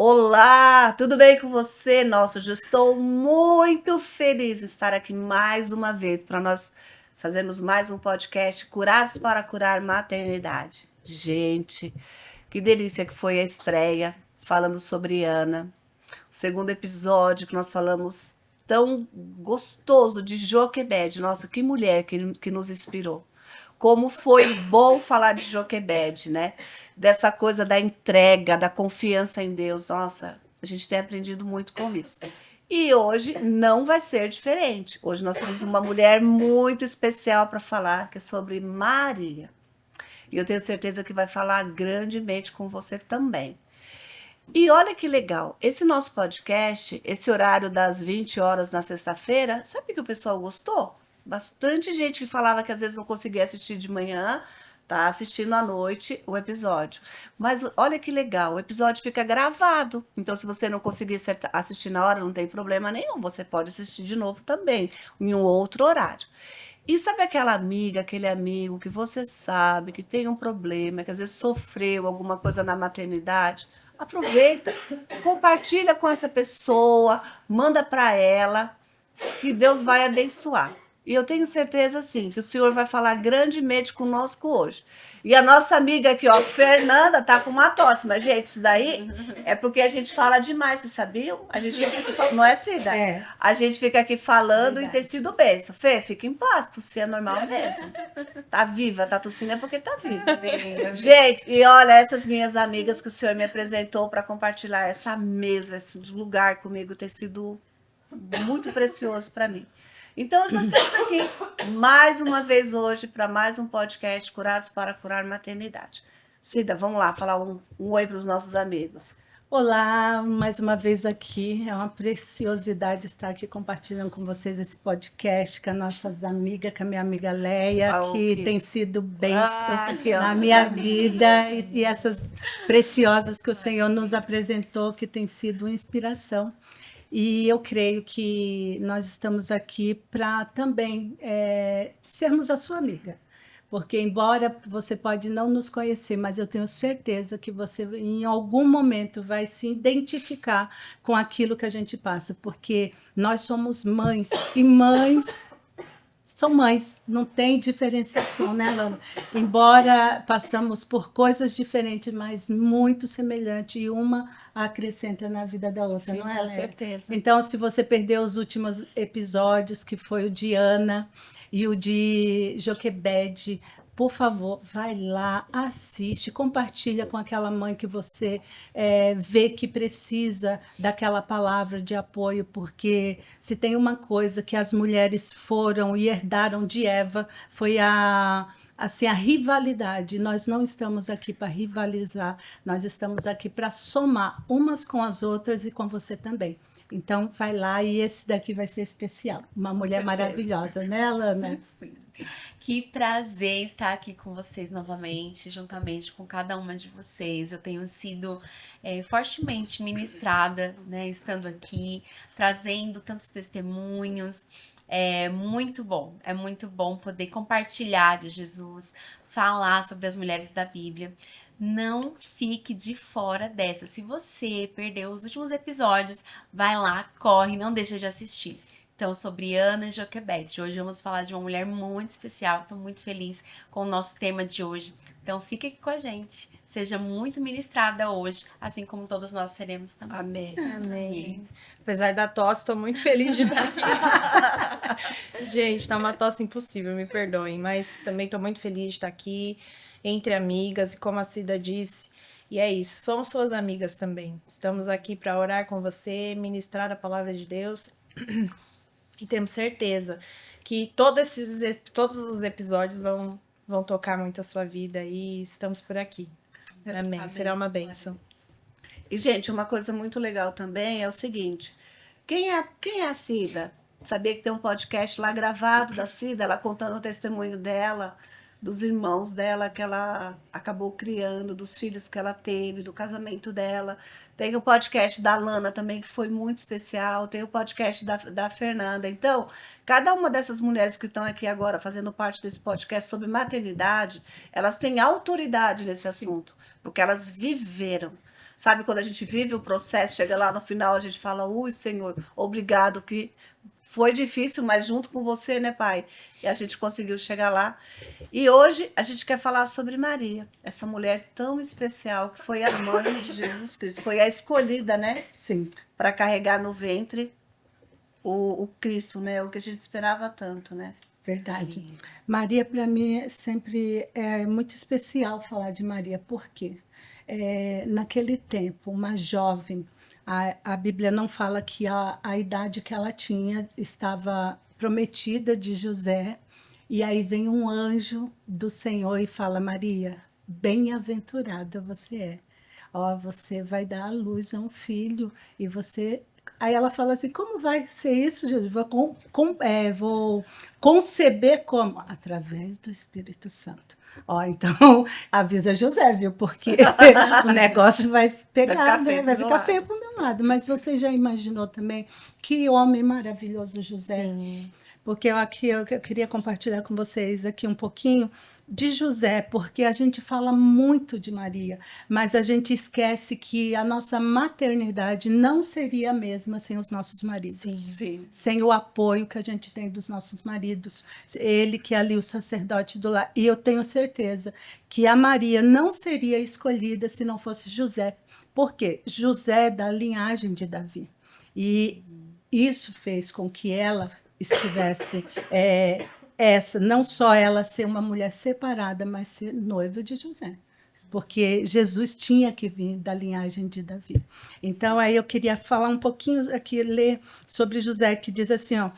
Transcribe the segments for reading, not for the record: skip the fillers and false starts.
Olá, tudo bem com você? Nossa, eu já estou muito feliz de estar aqui mais uma vez para nós fazermos mais um podcast Curados para Curar Maternidade. Gente, que delícia que foi a estreia falando sobre Ana. O segundo episódio que nós falamos tão gostoso de Joquebed. Nossa, que mulher que nos inspirou. Como foi bom falar de Joquebed, né? Dessa coisa da entrega, da confiança em Deus. Nossa, a gente tem aprendido muito com isso. E hoje não vai ser diferente. Hoje nós temos uma mulher muito especial para falar, que é sobre Maria. E eu tenho certeza que vai falar grandemente com você também. E olha que legal, esse nosso podcast, esse horário das 20 horas na sexta-feira, sabe que o pessoal gostou? Bastante gente que falava que às vezes não conseguia assistir de manhã, tá assistindo à noite o episódio. Mas olha que legal, o episódio fica gravado. Então, se você não conseguir assistir na hora, não tem problema nenhum. Você pode assistir de novo também, em um outro horário. E sabe aquela amiga, aquele amigo que você sabe que tem um problema, que às vezes sofreu alguma coisa na maternidade? Aproveita, compartilha com essa pessoa, manda para ela, que Deus vai abençoar. E eu tenho certeza, sim, que o Senhor vai falar grandemente conosco hoje. E a nossa amiga aqui, ó, Fernanda, tá com uma tosse, mas, gente, isso daí é porque a gente fala demais, vocês sabiam? A gente fica aqui falando, não é, Cida? É, A gente fica aqui falando e tem verdade. sido bênção. Fê, fica em paz, tossir é normal mesmo. Tá viva, tá tossindo é porque tá viva. Gente, e olha, essas minhas amigas que o Senhor me apresentou para compartilhar essa mesa, esse lugar comigo, tem sido muito precioso para mim. Então, nós estamos aqui mais uma vez hoje para mais um podcast Curados para Curar Maternidade. Cida, vamos lá falar um oi para os nossos amigos. Olá, mais uma vez aqui. É uma preciosidade estar aqui compartilhando com vocês esse podcast com as nossas amigas, com a minha amiga Leia, que tem sido bênção que na amo minha as vida amigas. e essas preciosas que o Senhor nos apresentou, que tem sido uma inspiração. E eu creio que nós estamos aqui para também sermos a sua amiga. Porque, embora você pode não nos conhecer, mas eu tenho certeza que você, em algum momento, vai se identificar com aquilo que a gente passa. Porque nós somos mães, e mães são mães, não tem diferenciação, né, Lana? Embora passamos por coisas diferentes, mas muito semelhantes, e uma acrescenta na vida da outra, Sim, não é, com Léa? certeza. Então, se você perdeu os últimos episódios, que foi o de Ana e o de Joquebede, por favor, vai lá, assiste, compartilha com aquela mãe que você vê que precisa daquela palavra de apoio, porque se tem uma coisa que as mulheres foram e herdaram de Eva, foi assim, a rivalidade. Nós não estamos aqui para rivalizar, nós estamos aqui para somar umas com as outras e com você também. Então, vai lá e esse daqui vai ser especial. Uma mulher certeza. maravilhosa, né, Alana? Sim. Que prazer estar aqui com vocês novamente, juntamente com cada uma de vocês. Eu tenho sido fortemente ministrada, né, estando aqui, trazendo tantos testemunhos. É muito bom poder compartilhar de Jesus, falar sobre as mulheres da Bíblia. Não fique de fora dessa. Se você perdeu os últimos episódios, vai lá, corre, não deixa de assistir. Então, sobre Ana Joquebed. Hoje vamos falar de uma mulher muito especial. Estou muito feliz com o nosso tema de hoje. Então, fique aqui com a gente. Seja muito ministrada hoje, assim como todos nós seremos também. Amém. Amém. Apesar da tosse, estou muito feliz de estar aqui. Gente, tá uma tosse impossível, me perdoem, mas também estou muito feliz de estar aqui entre amigas e como a Cida disse, e é isso, somos suas amigas também. Estamos aqui para orar com você, ministrar a palavra de Deus. E temos certeza que todos os episódios vão tocar muito a sua vida e estamos por aqui. Amém. Será uma bênção. E, gente, uma coisa muito legal também é o seguinte: quem é a Cida? Sabia que tem um podcast lá gravado da Cida, ela contando o testemunho dela, dos irmãos dela que ela acabou criando, dos filhos que ela teve, do casamento dela. Tem o podcast da Lana também, que foi muito especial. Tem o podcast da Fernanda. Então, cada uma dessas mulheres que estão aqui agora fazendo parte desse podcast sobre maternidade, elas têm autoridade nesse assunto, porque elas viveram. Sabe, quando a gente vive o processo, chega lá no final, a gente fala, ui, Senhor, obrigado, que foi difícil, mas junto com você, né, Pai? E a gente conseguiu chegar lá. E hoje a gente quer falar sobre Maria, essa mulher tão especial que foi a mãe de Jesus Cristo, foi a escolhida, né, Sim, para carregar no ventre o Cristo, né, o que a gente esperava tanto, né? verdade. Maria, para mim, sempre é muito especial falar de Maria, porque naquele tempo, uma jovem, a Bíblia não fala que a idade que ela tinha estava prometida de José, e aí vem um anjo do Senhor e fala: Maria, bem-aventurada você é. Ó, você vai dar à luz a um filho e você. Aí ela fala assim: como vai ser isso, Jesus? Vou conceber como? Através do Espírito Santo. Ó, então avisa José, viu? Porque o negócio vai pegar, ficar né? feio Vai pro meu ficar lado. feio para o meu lado. Mas você já imaginou também que homem maravilhoso José? Sim. Porque eu queria compartilhar com vocês aqui um pouquinho de José, porque a gente fala muito de Maria, mas a gente esquece que a nossa maternidade não seria a mesma sem os nossos maridos. Sim. Sim. Sem o apoio que a gente tem dos nossos maridos, ele que é ali o sacerdote do lar. E eu tenho certeza que a Maria não seria escolhida se não fosse José. Por quê? José é da linhagem de Davi. E isso fez com que ela estivesse não só ela ser uma mulher separada, mas ser noiva de José. Porque Jesus tinha que vir da linhagem de Davi. Então, aí eu queria falar um pouquinho aqui, ler sobre José, que diz assim, ó,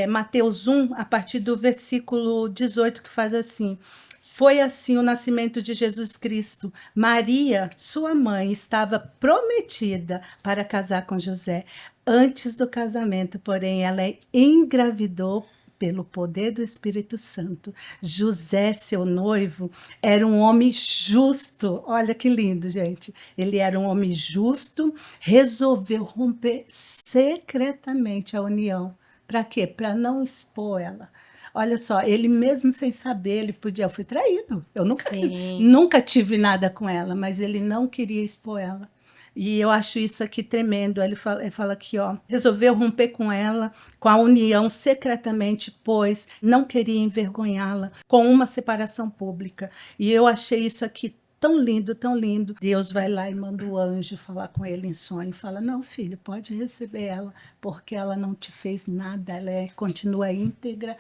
Mateus 1, a partir do versículo 18, que faz assim: foi assim o nascimento de Jesus Cristo. Maria, sua mãe, estava prometida para casar com José. Antes do casamento, porém, ela engravidou pelo poder do Espírito Santo. José, seu noivo, era um homem justo. Olha que lindo, gente. Ele era um homem justo, resolveu romper secretamente a união. Para quê? Para não expor ela. Olha só, ele mesmo sem saber, ele podia, eu fui traído. Eu Sim. nunca tive nada com ela, mas ele não queria expor ela. E eu acho isso aqui tremendo. Ele fala aqui, ó, resolveu romper com ela, com a união secretamente, pois não queria envergonhá-la com uma separação pública. E eu achei isso aqui tão lindo, tão lindo. Deus vai lá e manda o anjo falar com ele em sonho e fala: não, filho, pode receber ela, porque ela não te fez nada, continua íntegra,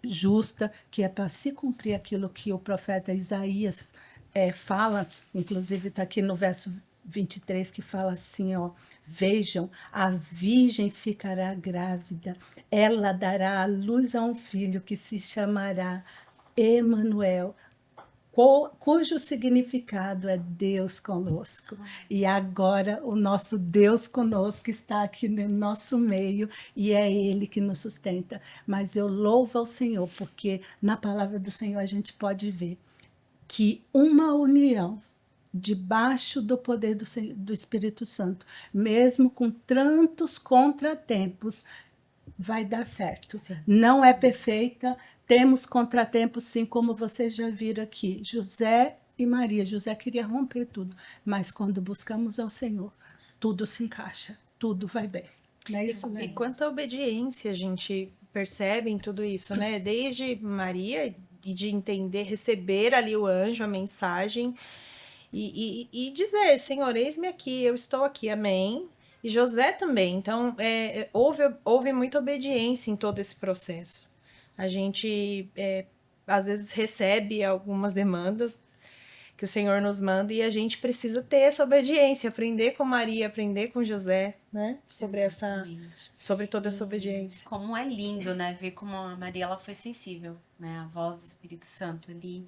justa, que é para se cumprir aquilo que o profeta Isaías fala, inclusive está aqui no verso 23, que fala assim, ó: vejam, a virgem ficará grávida, ela dará à luz a um filho que se chamará Emanuel, cujo significado é Deus conosco. E agora o nosso Deus conosco está aqui no nosso meio e é Ele que nos sustenta. Mas eu louvo ao Senhor, porque na palavra do Senhor a gente pode ver que uma união debaixo do poder do Espírito Santo, mesmo com tantos contratempos, vai dar certo. Sim. Não é perfeita, temos contratempos, sim, como vocês já viram aqui. José e Maria. José queria romper tudo, mas quando buscamos ao Senhor, tudo se encaixa, tudo vai bem. Não é isso, né? E quanto à obediência, a gente percebe em tudo isso, né? Desde Maria e de entender, receber ali o anjo, a mensagem, e dizer: Senhor, eis-me aqui, eu estou aqui, amém. E José também. Então, houve muita obediência em todo esse processo. A gente, às vezes, recebe algumas demandas que o Senhor nos manda e a gente precisa ter essa obediência, aprender com Maria, aprender com José, né? Exatamente. Sobre toda essa obediência. Como é lindo, né? Ver como a Maria ela foi sensível, né? A voz do Espírito Santo ali,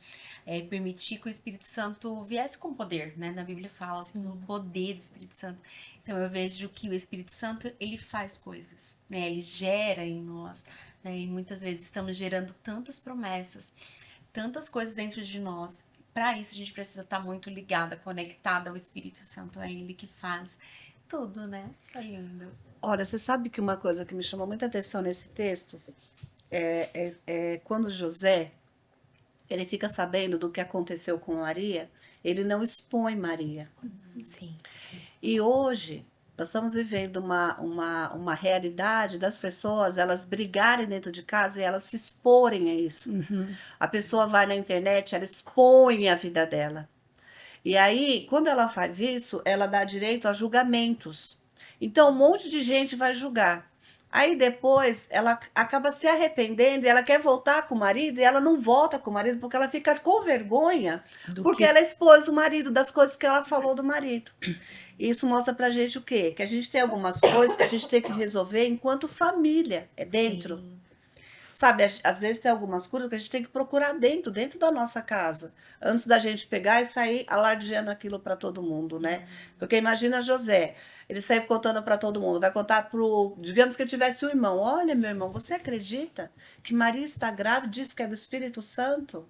permitir que o Espírito Santo viesse com poder, né? Na Bíblia fala o poder do Espírito Santo. Então eu vejo que o Espírito Santo ele faz coisas, né? Ele gera em nós, né? E muitas vezes estamos gerando tantas promessas, tantas coisas dentro de nós. Para isso a gente precisa estar muito ligada, conectada ao Espírito Santo, é ele que faz tudo, né? Tá lindo. Olha, você sabe que uma coisa que me chamou muita atenção nesse texto é quando José ele fica sabendo do que aconteceu com Maria, ele não expõe Maria. Sim. E hoje, nós estamos vivendo uma realidade das pessoas, elas brigarem dentro de casa e elas se exporem a isso. A pessoa vai na internet, ela expõe a vida dela. E aí, quando ela faz isso, ela dá direito a julgamentos. Então, um monte de gente vai julgar. Aí depois ela acaba se arrependendo e ela quer voltar com o marido e ela não volta com o marido porque ela fica com vergonha porque ela expôs o marido das coisas que ela falou do marido. Isso mostra pra gente o quê? Que a gente tem algumas coisas que a gente tem que resolver enquanto família, é dentro. Sim. Sabe, às vezes tem algumas coisas que a gente tem que procurar dentro da nossa casa, antes da gente pegar e sair alardeando aquilo para todo mundo, né? Porque imagina José, ele saiu contando para todo mundo, vai contar digamos que ele tivesse um irmão, olha meu irmão, você acredita que Maria está grávida, diz que é do Espírito Santo?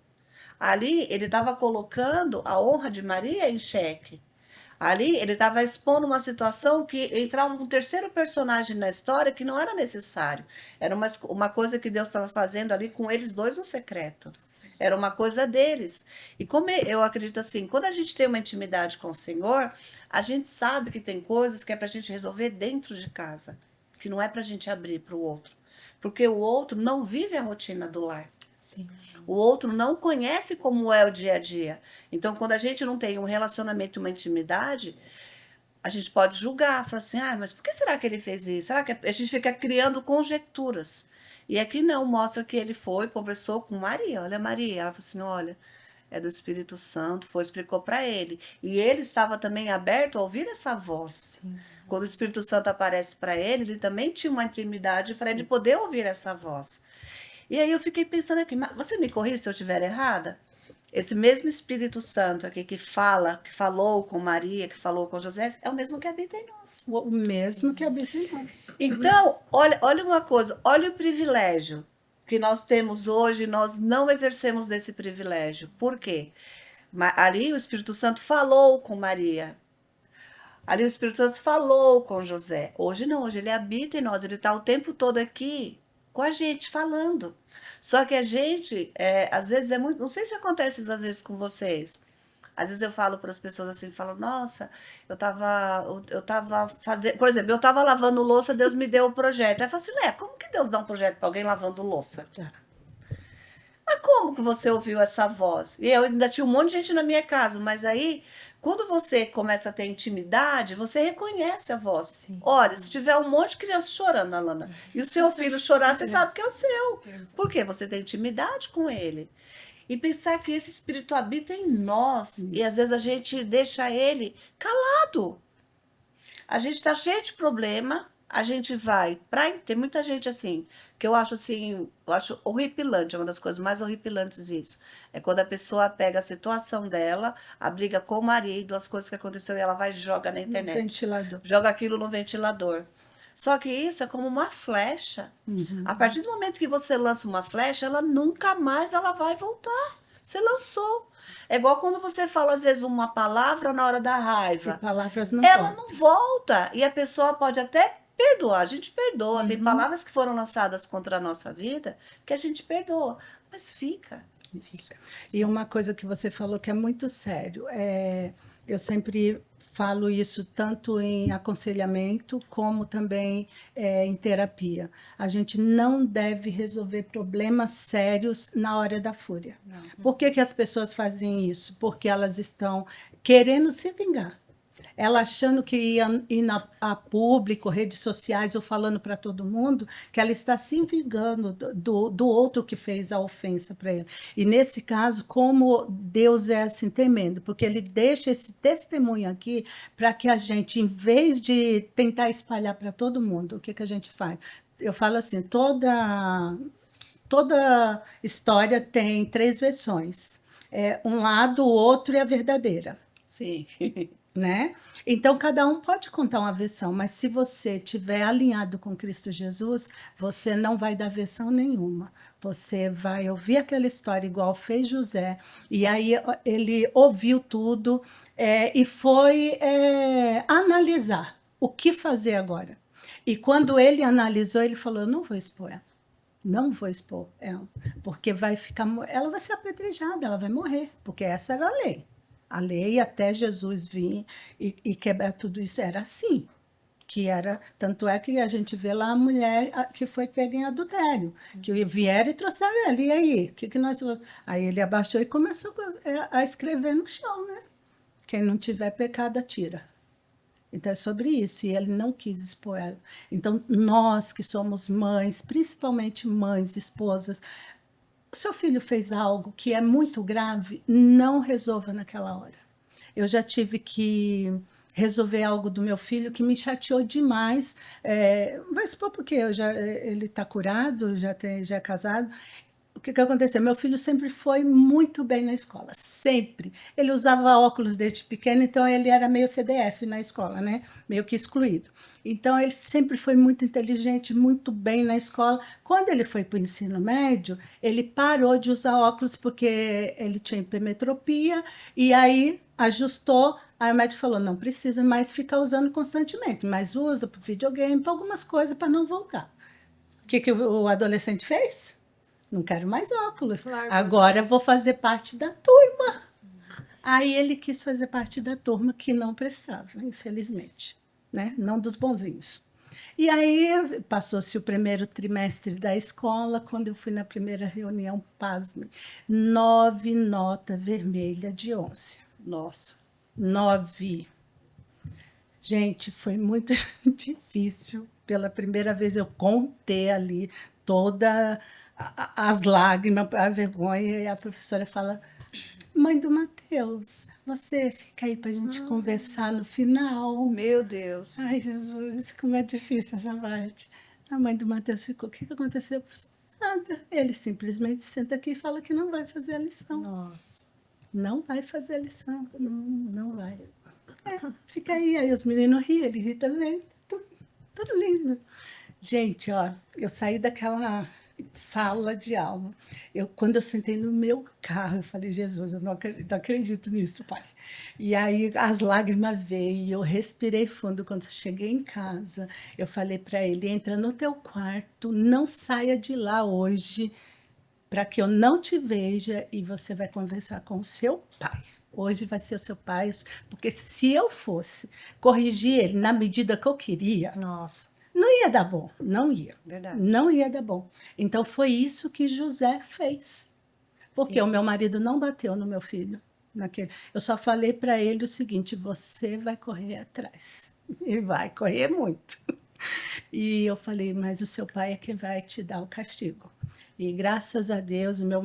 Ali ele estava colocando a honra de Maria em xeque. Ali ele estava expondo uma situação que entrar um terceiro personagem na história que não era necessário. Era uma coisa que Deus estava fazendo ali com eles dois no secreto. Era uma coisa deles. E como eu acredito assim, quando a gente tem uma intimidade com o Senhor, a gente sabe que tem coisas que é para a gente resolver dentro de casa, que não é para a gente abrir para o outro. Porque o outro não vive a rotina do lar. Sim. O outro não conhece como é o dia a dia. Então, quando a gente não tem um relacionamento, uma intimidade, a gente pode julgar, falar assim, mas por que será que ele fez isso? Será que a gente fica criando conjecturas? E aqui não, mostra que ele foi, conversou com Maria. Olha, Maria, ela falou assim, olha, é do Espírito Santo, explicou para ele. E ele estava também aberto a ouvir essa voz. Sim. Quando o Espírito Santo aparece para ele também tinha uma intimidade para ele poder ouvir essa voz. E aí eu fiquei pensando aqui, mas você me corrige se eu estiver errada? Esse mesmo Espírito Santo aqui que falou com Maria, que falou com José, é o mesmo que habita em nós. O mesmo que habita em nós. Então, olha uma coisa, olha o privilégio que nós temos hoje, nós não exercemos desse privilégio. Por quê? Ali o Espírito Santo falou com Maria. Ali o Espírito Santo falou com José. Hoje não, hoje ele habita em nós, ele está o tempo todo aqui com a gente, falando. Só que a gente, às vezes é muito... Não sei se acontece às vezes com vocês. Às vezes eu falo para as pessoas assim, falo, nossa, eu tava fazendo... Por exemplo, eu estava lavando louça, Deus me deu o projeto. Aí eu falo assim, como que Deus dá um projeto para alguém lavando louça? Mas como que você ouviu essa voz? E eu ainda tinha um monte de gente na minha casa, mas aí... Quando você começa a ter intimidade, você reconhece a voz. Sim. Olha, se tiver um monte de criança chorando, Alana, e o seu filho chorar, você sabe que é o seu. Por quê? Você tem intimidade com ele. E pensar que esse espírito habita em nós. Isso. E às vezes a gente deixa ele calado. A gente está cheio de problema, a gente vai... Tem muita gente assim, que eu acho horripilante, é uma das coisas mais horripilantes isso. É quando a pessoa pega a situação dela, a briga com o marido, as coisas que aconteceu, e ela vai e joga na internet. No ventilador. Joga aquilo no ventilador. Só que isso é como uma flecha. A partir do momento que você lança uma flecha, ela nunca mais vai voltar. Você lançou. É igual quando você fala, às vezes, uma palavra na hora da raiva. Que palavras não ela voltam. não volta. E a pessoa pode até perdoar. A gente perdoa. Tem palavras que foram lançadas contra a nossa vida que a gente perdoa. Mas fica. E uma coisa que você falou que é muito sério. Eu sempre falo isso tanto em aconselhamento como também em terapia. A gente não deve resolver problemas sérios na hora da fúria. Não. Por que as pessoas fazem isso? Porque elas estão querendo se vingar. Ela achando que ia ir a público, redes sociais, ou falando para todo mundo, que ela está se vingando do outro que fez a ofensa para ele. E nesse caso, como Deus é assim tremendo, porque ele deixa esse testemunho aqui para que a gente, em vez de tentar espalhar para todo mundo, o que a gente faz? Eu falo assim, toda história tem 3 versões. Um lado, o outro e a verdadeira. Sim. Né? Então, cada um pode contar uma versão, mas se você estiver alinhado com Cristo Jesus, você não vai dar versão nenhuma. Você vai ouvir aquela história igual fez José, e aí ele ouviu tudo e foi analisar o que fazer agora. E quando ele analisou, ele falou, eu não vou expor ela. Não vou expor ela, porque ela vai ser apedrejada, ela vai morrer, porque essa era a lei. A lei até Jesus vir e quebrar tudo isso era assim. Que era, tanto é que a gente vê lá a mulher que foi pega em adultério, que vieram e trouxeram ele. E aí? Que nós... Aí ele abaixou e começou a escrever no chão, né? Quem não tiver pecado, atira. Então é sobre isso, e ele não quis expor ela. Então, nós que somos mães, principalmente mães, esposas, o seu filho fez algo que é muito grave, não resolva naquela hora. Eu já tive que resolver algo do meu filho que me chateou demais. Vai supor porque ele está curado, já é casado. O que aconteceu? Meu filho sempre foi muito bem na escola, sempre. Ele usava óculos desde pequeno, então ele era meio CDF na escola, né? Meio que excluído. Então ele sempre foi muito inteligente, muito bem na escola. Quando ele foi para o ensino médio, ele parou de usar óculos porque ele tinha hipermetropia e aí ajustou. Aí o médico falou: não precisa mais ficar usando constantemente, mas usa para videogame, para algumas coisas, para não voltar. O que o adolescente fez? Não quero mais óculos. Claro. Agora vou fazer parte da turma. Aí ele quis fazer parte da turma que não prestava, infelizmente, né? Não dos bonzinhos. E aí passou-se o primeiro trimestre da escola, quando eu fui na primeira reunião, pasme, 9 nota vermelha de 11. Nossa. 9. Gente, foi muito difícil. Pela primeira vez eu contei ali toda as lágrimas, a vergonha, e a professora fala: mãe do Matheus, você fica aí para a gente conversar no final. Meu Deus. Ai, Jesus, como é difícil essa parte. A mãe do Matheus ficou: o que aconteceu, professor? Nada. Ele simplesmente senta aqui e fala que não vai fazer a lição. Nossa. Não vai fazer a lição. Não vai. Fica aí. Aí os meninos riem, ele ri também. Tudo lindo. Gente, ó, eu saí daquela sala de aula. Quando eu sentei no meu carro, eu falei: Jesus, eu não acredito nisso, pai. E aí as lágrimas veio, e eu respirei fundo. Quando eu cheguei em casa, eu falei para ele: entra no teu quarto, não saia de lá hoje, para que eu não te veja, e você vai conversar com o seu pai. Hoje vai ser o seu pai, porque se eu fosse corrigir ele na medida que eu queria, Nossa. não ia dar bom, não ia. Verdade. Não ia dar bom. Então foi isso que José fez. Porque Sim. o meu marido não bateu no meu filho. Eu só falei para ele o seguinte: você vai correr atrás. E vai correr muito. E eu falei: mas o seu pai é quem vai te dar o castigo. E graças a Deus, o meu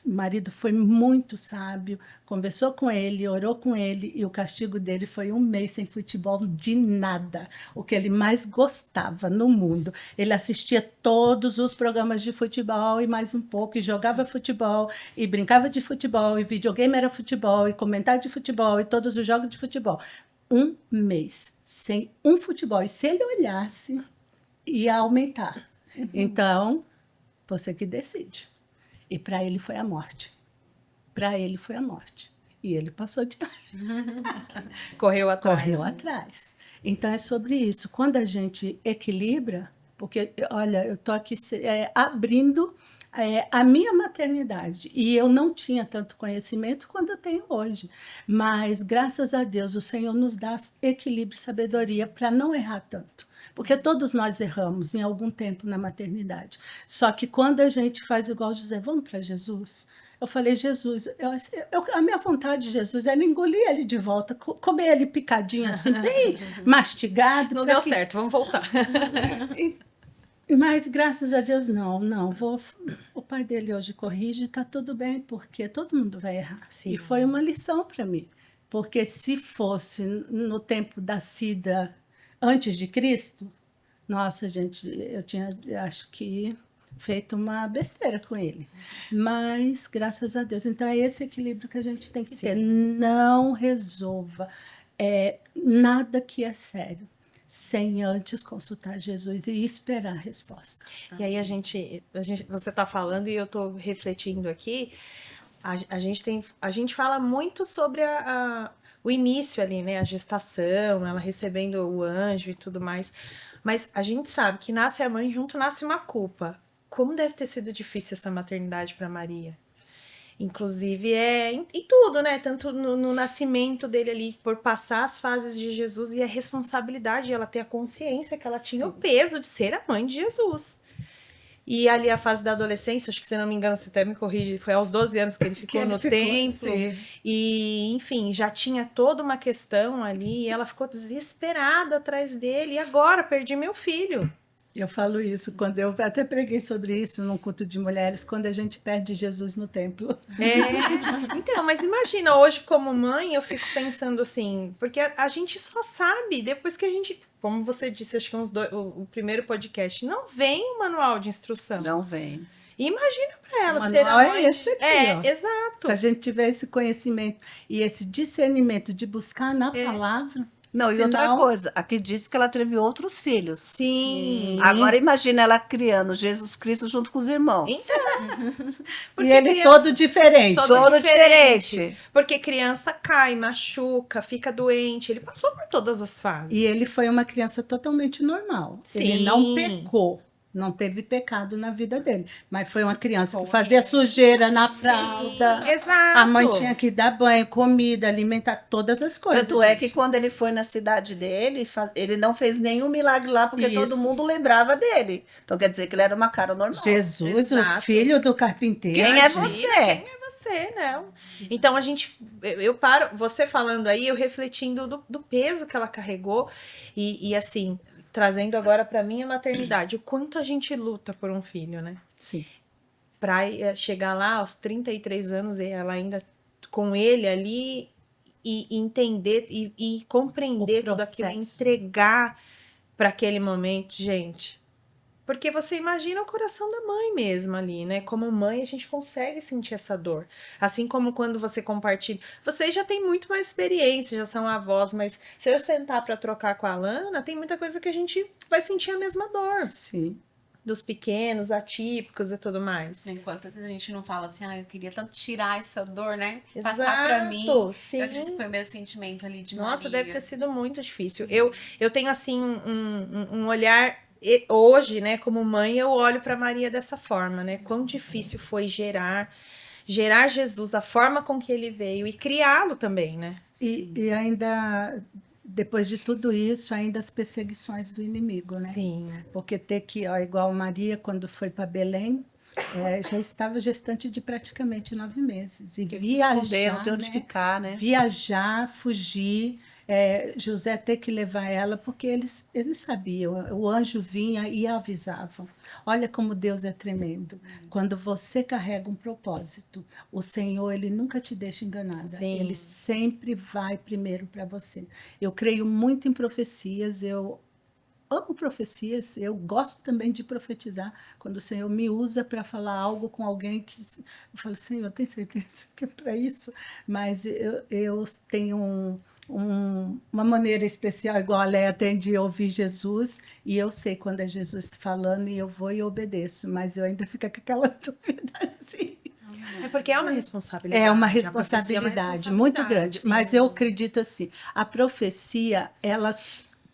marido foi muito sábio, conversou com ele, orou com ele, e o castigo dele foi 1 mês sem futebol de nada. O que ele mais gostava no mundo. Ele assistia todos os programas de futebol e mais um pouco, e jogava futebol, e brincava de futebol, e videogame era futebol, e comentário de futebol, e todos os jogos de futebol. 1 mês sem um futebol. E se ele olhasse, ia aumentar. Então, você que decide. E para ele foi a morte. Para ele foi a morte. E ele passou de Correu atrás. correu atrás. Então é sobre isso. Quando a gente equilibra, porque, olha, eu estou aqui abrindo a minha maternidade, e eu não tinha tanto conhecimento quanto eu tenho hoje. Mas, graças a Deus, o Senhor nos dá equilíbrio e sabedoria para não errar tanto. Porque todos nós erramos em algum tempo na maternidade. Só que quando a gente faz igual José: vamos para Jesus. Eu falei: Jesus, a minha vontade, Jesus, era engolir ele de volta, comer ele picadinho assim, bem mastigado. Não deu certo, vamos voltar. Mas graças a Deus, não. O pai dele hoje corrige, está tudo bem, porque todo mundo vai errar. Sim. E foi uma lição para mim. Porque se fosse no tempo da Cida, antes de Cristo, nossa, gente, eu tinha, acho que, feito uma besteira com ele. Mas, graças a Deus. Então, é esse equilíbrio que a gente tem que ter. Não resolva nada que é sério sem antes consultar Jesus e esperar a resposta. E aí você está falando e eu estou refletindo aqui. A gente fala muito sobre o início ali, né? A gestação, ela recebendo o anjo e tudo mais. Mas a gente sabe que nasce a mãe, junto nasce uma culpa. Como deve ter sido difícil essa maternidade para Maria? Inclusive, em tudo, né? Tanto no nascimento dele ali, por passar as fases de Jesus e a responsabilidade, ela ter a consciência que ela tinha o peso de ser a mãe de Jesus. E ali a fase da adolescência, acho que se não me engano, você até me corrige, foi aos 12 anos que ele ficou no templo. Sim. E, enfim, já tinha toda uma questão ali, e ela ficou desesperada atrás dele. E agora, perdi meu filho. Eu falo isso quando eu até preguei sobre isso num culto de mulheres, quando a gente perde Jesus no templo. Então, mas imagina, hoje como mãe, eu fico pensando assim, porque a gente só sabe depois que a gente, como você disse, acho que o primeiro podcast, não vem um manual de instrução. Não vem. Imagina para ela O ser a manual mãe. é esse aqui, ó. Exato. Se a gente tiver esse conhecimento e esse discernimento de buscar na palavra. Não, e outra coisa, aqui diz que ela teve outros filhos. Sim. Agora imagina ela criando Jesus Cristo junto com os irmãos. Então, E ele todo diferente. Todo diferente. Porque criança cai, machuca, fica doente. Ele passou por todas as fases. E ele foi uma criança totalmente normal. Ele Sim. não pecou. Não teve pecado na vida dele. Mas foi uma criança que fazia sujeira na fralda. Exato. A mãe tinha que dar banho, comida, alimentar, todas as coisas. Tanto é gente. que quando ele foi na cidade dele, ele não fez nenhum milagre lá, porque Isso. todo mundo lembrava dele. Então quer dizer que ele era uma cara normal. Jesus, Exato. o filho do carpinteiro. Quem é você? Quem é você, não? Então a gente, eu paro, você falando aí, eu refletindo do peso que ela carregou e assim, trazendo agora para minha maternidade, o quanto a gente luta por um filho, né? Sim. Para chegar lá aos 33 anos e ela ainda com ele ali e entender e compreender O tudo aquilo, processo. entregar para aquele momento, gente. Porque você imagina o coração da mãe mesmo ali, né? Como mãe, a gente consegue sentir essa dor. Assim como quando você compartilha. Vocês já têm muito mais experiência, já são avós, mas se eu sentar para trocar com a Alana, tem muita coisa que a gente vai sentir a mesma dor. Sim. Dos pequenos, atípicos e tudo mais. Enquanto a gente não fala assim, eu queria tanto tirar essa dor, né? Passar pra mim. Sim. Eu acredito que foi o meu sentimento ali de Nossa, Maria. deve ter sido muito difícil. Eu tenho, assim, um olhar... Hoje, né, como mãe, eu olho para Maria dessa forma, né? Quão difícil foi gerar Jesus, a forma com que ele veio e criá-lo também, né? E ainda, depois de tudo isso, ainda as perseguições do inimigo, né? Sim. Porque ter que, ó, igual Maria, quando foi para Belém, já estava gestante de praticamente 9 meses. E Esconder, não tem onde né? ficar, né? Viajar, fugir, José ter que levar ela, porque eles sabiam, o anjo vinha e avisava. Olha como Deus é tremendo. Quando você carrega um propósito, o Senhor, ele nunca te deixa enganada. Sim. Ele sempre vai primeiro para você. Eu creio muito em profecias, eu amo profecias, eu gosto também de profetizar, quando o Senhor me usa para falar algo com alguém que eu falo, Senhor, tem certeza que é para isso? Mas eu tenho uma maneira especial, igual a Léa tem de ouvir Jesus, e eu sei quando é Jesus falando e eu vou e obedeço, mas eu ainda fico com aquela dúvida assim. É porque é uma responsabilidade. É uma A profecia responsabilidade muito grande, sim. mas eu acredito assim, a profecia, ela,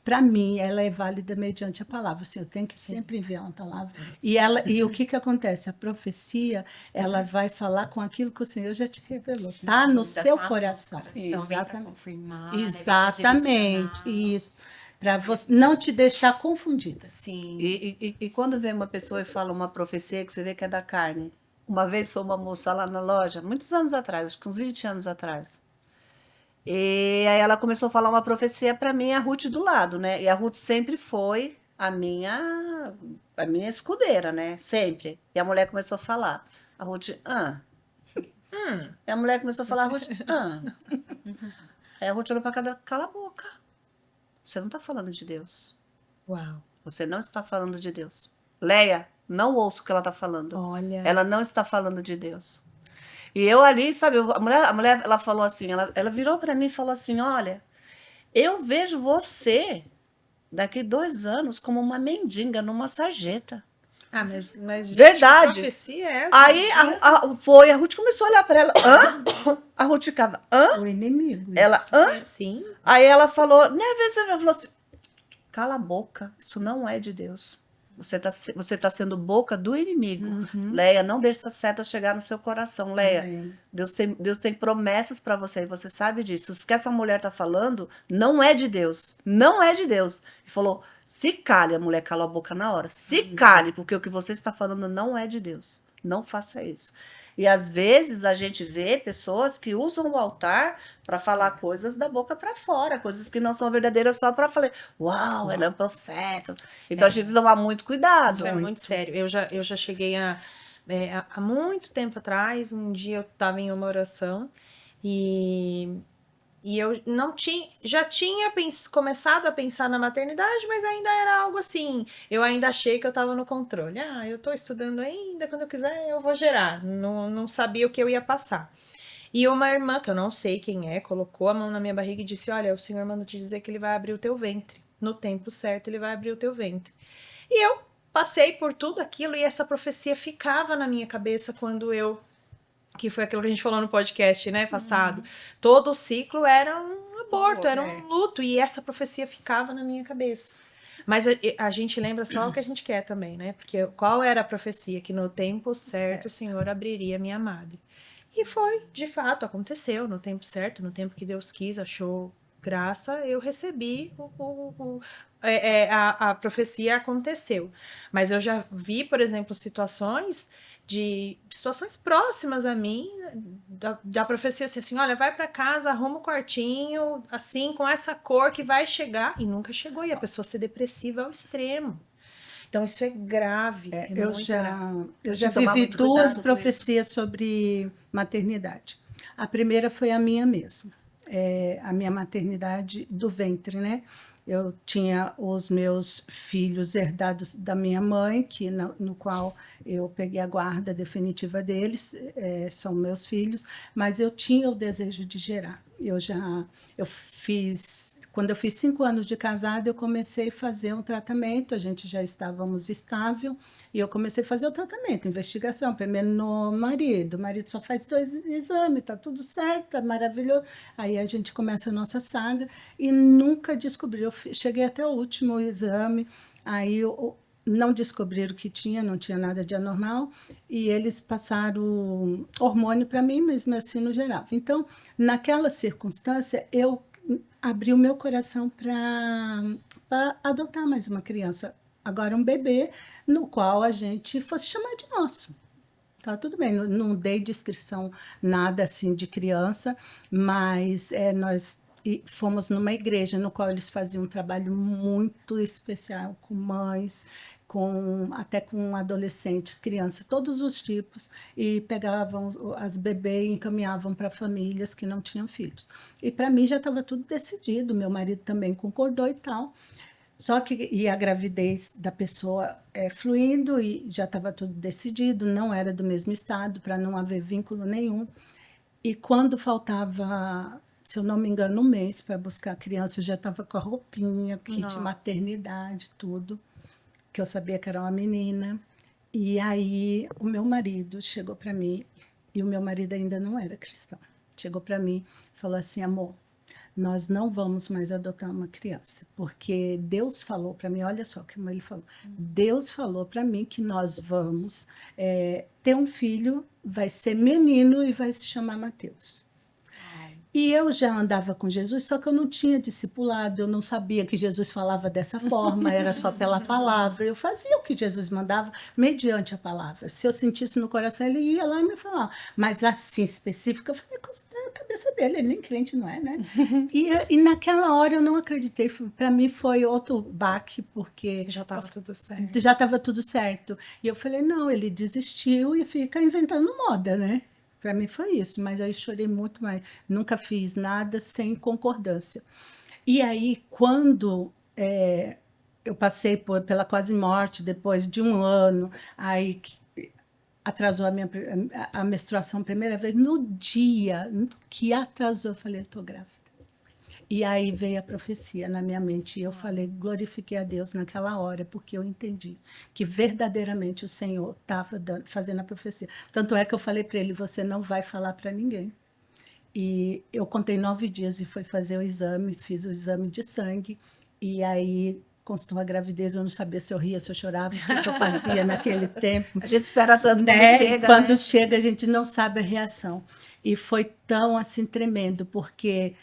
para mim, ela é válida mediante a palavra. Assim, eu tenho que sempre enviar uma palavra. E o que acontece? A profecia, ela vai falar com aquilo que o Senhor já te revelou. Está no seu coração. Exatamente. Exatamente. Isso. Para você não te deixar confundida. Sim. E quando vem uma pessoa e fala uma profecia que você vê que é da carne. Uma vez foi uma moça lá na loja, muitos anos atrás, acho que uns 20 anos atrás. E aí ela começou a falar uma profecia para mim, a Ruth do lado, né? E a Ruth sempre foi a minha escudeira, né? Sempre. E a mulher começou a falar. A Ruth, E a mulher começou a falar, a Ruth, Aí a Ruth olhou para cada, cala a boca. Você não está falando de Deus. Uau. Você não está falando de Deus. Leia, não ouça o que ela está falando. Olha. Ela não está falando de Deus. E eu ali, sabe, a mulher ela falou assim, ela virou para mim e falou assim, olha, eu vejo você daqui 2 anos como uma mendiga numa sarjeta. Mas Verdade. Que profecia é essa? Aí a Ruth começou a olhar para ela, A Ruth ficava, O inimigo. Ela, Sim. Aí ela falou, né, ela falou assim, cala a boca, isso não é de Deus. Você tá sendo boca do inimigo. Uhum. Leia, não deixe essa seta chegar no seu coração. Leia, Amém. Deus tem promessas para você e você sabe disso. Isso que essa mulher tá falando não é de Deus. Não é de Deus. Ele falou, se cale, a mulher calou a boca na hora. Se cale, porque o que você está falando não é de Deus. Não faça isso. E às vezes a gente vê pessoas que usam o altar para falar coisas da boca para fora, coisas que não são verdadeiras só para falar, uau, ela é um profeta. Então a gente tem que tomar muito cuidado. Isso é muito sério. Eu já cheguei há muito tempo atrás, um dia eu estava em uma oração e eu não tinha, já tinha começado a pensar na maternidade, mas ainda era algo assim. Eu ainda achei que eu estava no controle. Ah, eu estou estudando ainda, quando eu quiser eu vou gerar. Não sabia o que eu ia passar. E uma irmã, que eu não sei quem é, colocou a mão na minha barriga e disse: Olha, o Senhor manda te dizer que ele vai abrir o teu ventre. No tempo certo, ele vai abrir o teu ventre. E eu passei por tudo aquilo e essa profecia ficava na minha cabeça quando que foi aquilo que a gente falou no podcast, né, passado. Todo o ciclo era um aborto, era um luto, e essa profecia ficava na minha cabeça. Mas a gente lembra só o que a gente quer também, né? Porque qual era a profecia? Que no tempo certo o Senhor abriria minha madre. E foi, de fato, aconteceu no tempo certo, no tempo que Deus quis, achou graça, eu recebi a profecia aconteceu. Mas eu já vi, por exemplo, situações próximas a mim, da profecia assim, olha, vai para casa, arruma um quartinho, assim, com essa cor que vai chegar, e nunca chegou, e a pessoa ser depressiva ao extremo. Então, isso é grave. Eu muito já Tem que tomar vivi muito duas cuidado com profecias sobre maternidade. A primeira foi a minha mesma, a minha maternidade do ventre, né? Eu tinha os meus filhos herdados da minha mãe, no qual eu peguei a guarda definitiva deles, são meus filhos, mas eu tinha o desejo de gerar. Quando eu fiz 5 anos de casada, eu comecei a fazer um tratamento, a gente já estávamos estável, e eu comecei a fazer o tratamento, investigação, primeiro no marido, o marido só faz 2 exames, tá tudo certo, tá maravilhoso, aí a gente começa a nossa saga, e nunca descobri, eu cheguei até o último exame, aí não descobriram que não tinha nada de anormal, e eles passaram hormônio para mim, mas assim no geral. Então, naquela circunstância, eu abri o meu coração para adotar mais uma criança, agora um bebê, no qual a gente fosse chamar de nosso. Tá tudo bem, não dei descrição nada assim de criança, mas nós fomos numa igreja no qual eles faziam um trabalho muito especial com mães, até com adolescentes, crianças, todos os tipos, e pegavam as bebês e encaminhavam para famílias que não tinham filhos. E para mim já estava tudo decidido, meu marido também concordou e tal. Só que a gravidez da pessoa fluindo e já estava tudo decidido, não era do mesmo estado, para não haver vínculo nenhum. E quando faltava, se eu não me engano, um mês para buscar a criança, eu já estava com a roupinha, kit maternidade, tudo, que eu sabia que era uma menina. E aí o meu marido chegou para mim, e o meu marido ainda não era cristão. Chegou para mim e falou assim: amor, nós não vamos mais adotar uma criança, porque Deus falou para mim, olha só como ele falou, Deus falou para mim que nós vamos ter um filho, vai ser menino e vai se chamar Mateus. E eu já andava com Jesus, só que eu não tinha discipulado, eu não sabia que Jesus falava dessa forma, era só pela palavra. Eu fazia o que Jesus mandava mediante a palavra. Se eu sentisse no coração, ele ia lá e me falava. Mas assim, específica, eu falei, coisa da cabeça dele, ele nem crente não é, né? E naquela hora eu não acreditei. Para mim foi outro baque, porque Já estava tudo certo. já estava tudo certo. E eu falei, não, ele desistiu e fica inventando moda, né? Para mim foi isso, mas aí chorei muito, mas nunca fiz nada sem concordância. E aí, quando eu passei pela quase morte, depois de 1 ano, aí atrasou a menstruação a primeira vez, no dia que atrasou, eu falei, estou grávida. E aí veio a profecia na minha mente, e eu falei, glorifiquei a Deus naquela hora, porque eu entendi que verdadeiramente o Senhor estava fazendo a profecia. Tanto é que eu falei para ele, você não vai falar para ninguém. E eu contei 9 dias e fui fazer o exame, fiz o exame de sangue, e aí constou a gravidez, eu não sabia se eu ria, se eu chorava, o que eu fazia naquele tempo. A gente espera tanto quando Né? chega, Quando né? chega, a gente não sabe a reação. E foi tão assim tremendo, porque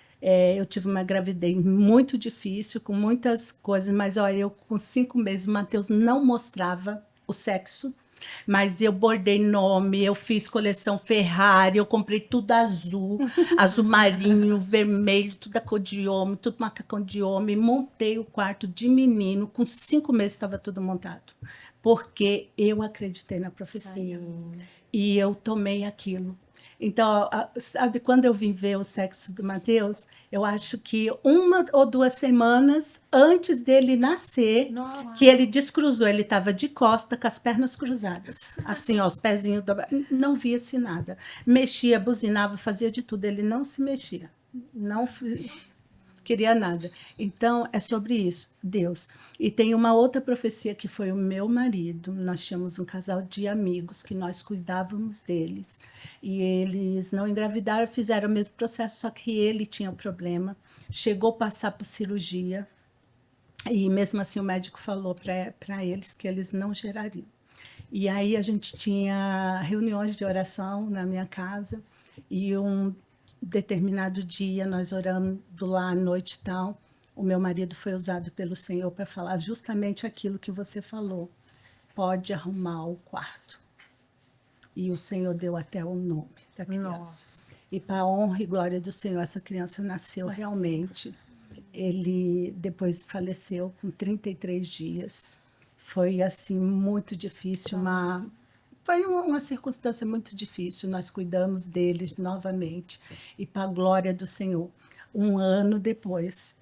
eu tive uma gravidez muito difícil, com muitas coisas, mas olha, eu com 5 meses, o Matheus não mostrava o sexo, mas eu bordei nome, eu fiz coleção Ferrari, eu comprei tudo azul, azul marinho, vermelho, tudo a cor de homem, tudo macacão de homem, montei o quarto de menino, com 5 meses estava tudo montado, porque eu acreditei na profecia. E eu tomei aquilo. Então, sabe, quando eu vim ver o sexo do Matheus, eu acho que 1 ou 2 semanas antes dele nascer, que ele descruzou, ele estava de costa, com as pernas cruzadas, assim, ó, os pezinhos, não via-se nada. Mexia, buzinava, fazia de tudo, ele não se mexia, não queria nada. Então, é sobre isso, Deus. E tem uma outra profecia que foi o meu marido. Nós tínhamos um casal de amigos que nós cuidávamos deles. E eles não engravidaram, fizeram o mesmo processo, só que ele tinha problema. Chegou a passar por cirurgia. E mesmo assim o médico falou para eles que eles não gerariam. E aí a gente tinha reuniões de oração na minha casa. E um determinado dia, nós orando lá à noite e tal, o meu marido foi usado pelo Senhor para falar justamente aquilo que você falou. Pode arrumar o quarto. E o Senhor deu até o nome da criança. Nossa. E para a honra e glória do Senhor, essa criança nasceu realmente. Ele depois faleceu com 33 dias. Foi assim muito difícil, foi uma circunstância muito difícil. Nós cuidamos deles novamente e para a glória do Senhor. 1 ano depois,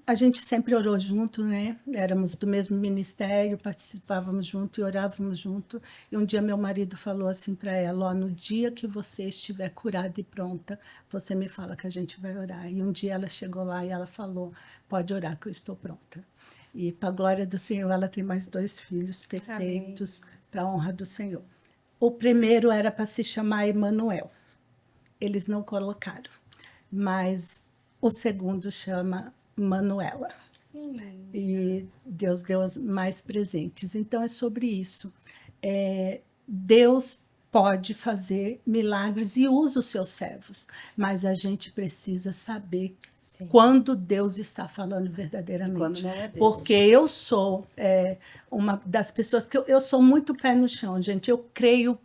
a gente sempre orou junto, né? Éramos do mesmo ministério, participávamos junto e orávamos junto. E um dia meu marido falou assim para ela: ó, no dia que você estiver curada e pronta, você me fala que a gente vai orar. E um dia ela chegou lá e ela falou: pode orar que eu estou pronta. E para a glória do Senhor, ela tem mais 2 filhos perfeitos, para a honra do Senhor. O primeiro era para se chamar Emanuel. Eles não colocaram, mas o segundo chama Manuela. E Deus deu mais presentes. Então é sobre isso. Deus pode fazer milagres e usa os seus servos, mas a gente precisa saber quando Deus está falando verdadeiramente. Quando não é Deus. Porque eu sou uma das pessoas que eu sou muito pé no chão, gente. Eu creio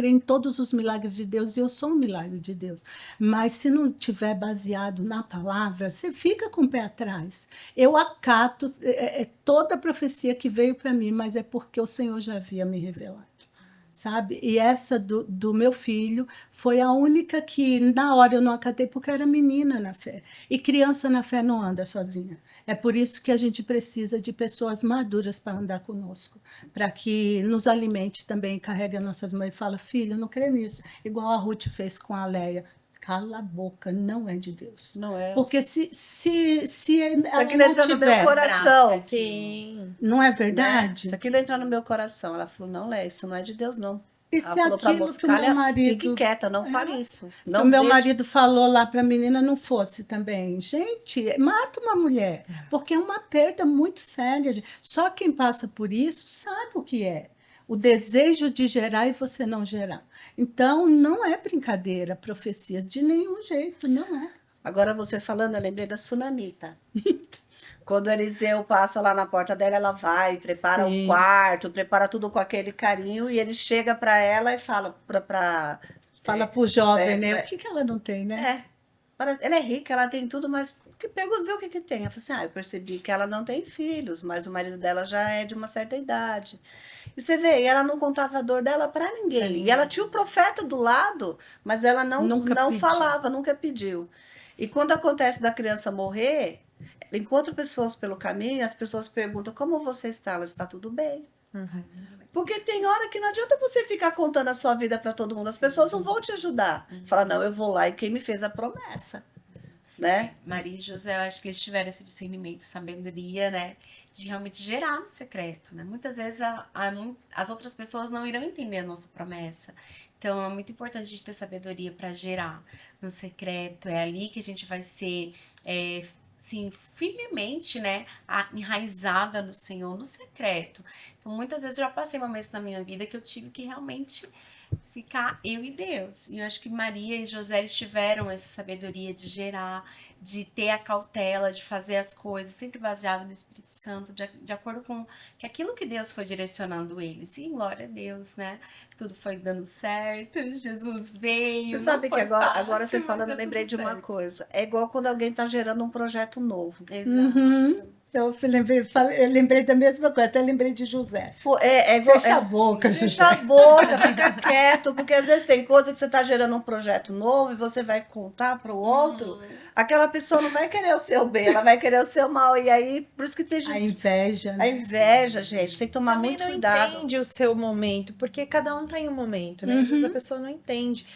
em todos os milagres de Deus e eu sou um milagre de Deus. Mas se não tiver baseado na palavra, você fica com o pé atrás. Eu acato toda a profecia que veio para mim, mas é porque o Senhor já havia me revelado. Sabe? E essa do meu filho foi a única que na hora eu não acatei, porque eu era menina na fé. E criança na fé não anda sozinha. É por isso que a gente precisa de pessoas maduras para andar conosco, para que nos alimente também, carregue as nossas mãos e fala: filho, não creio nisso. Igual a Ruth fez com a Leia. Cala a boca, não é de Deus. Não é. Porque se Isso ela aqui não entra no meu tivesse, coração. Sim. não é Né? verdade? Isso aquilo entra no meu coração. Ela falou: não, Lé, isso não é de Deus, não. E Ela se falou pra aquilo moça: que o meu "Calha, marido... fique quieta, não fale isso. que Não o meu deixe-" marido falou lá para a menina não fosse também. Gente, mata uma mulher, porque é uma perda muito séria. Gente. Só quem passa por isso sabe o que é. O desejo de gerar e você não gerar. Então, não é brincadeira, profecias, de nenhum jeito, não é. Agora você falando, eu lembrei da Sunamita. Quando o Eliseu passa lá na porta dela, ela vai, prepara Sim. o quarto, prepara tudo com aquele carinho, e ele chega para ela e fala Fala para o jovem, é, né? é. O que ela não tem, né? Ela é rica, ela tem tudo, mas pergunta, vê o que tem. Ela falou assim: eu percebi que ela não tem filhos, mas o marido dela já é de uma certa idade. E você vê, e ela não contava a dor dela para ninguém. E ela tinha o profeta do lado, mas ela Nunca não pediu. falava, nunca pediu. E quando acontece da criança morrer, encontra pessoas pelo caminho, as pessoas perguntam: como você está? Ela está tudo bem. Porque tem hora que não adianta você ficar contando a sua vida para todo mundo. As pessoas não vão te ajudar. Fala: não, eu vou lá e quem me fez a promessa. Né? Maria e José, eu acho que eles tiveram esse discernimento, sabedoria, né? De realmente gerar no secreto, né? Muitas vezes as outras pessoas não irão entender a nossa promessa. Então, é muito importante a gente ter sabedoria para gerar no secreto. É ali que a gente vai ser assim, firmemente, né, enraizada no Senhor, no secreto. Então, muitas vezes eu já passei momentos na minha vida que eu tive que realmente ficar eu e Deus. E eu acho que Maria e José eles tiveram essa sabedoria de gerar, de ter a cautela, de fazer as coisas sempre baseado no Espírito Santo, de acordo com que aquilo que Deus foi direcionando eles. E glória a Deus, né? Tudo foi dando certo, Jesus veio. Você não sabe que foi agora você fácil, mas falando, eu deu lembrei tudo de uma certo. coisa. É igual quando alguém está gerando um projeto novo. Exato. Eu lembrei da mesma coisa, até lembrei de José. Igual- Fecha a boca, Fecha José. a boca, fica quieto, porque às vezes tem coisa que você está gerando um projeto novo e você vai contar para o outro, aquela pessoa não vai querer o seu bem, ela vai querer o seu mal. E aí, por isso que tem A gente. inveja, A né? inveja, gente, tem que tomar Também muito não cuidado. entende o seu momento, porque cada um tem um momento, né? Às vezes a pessoa não entende.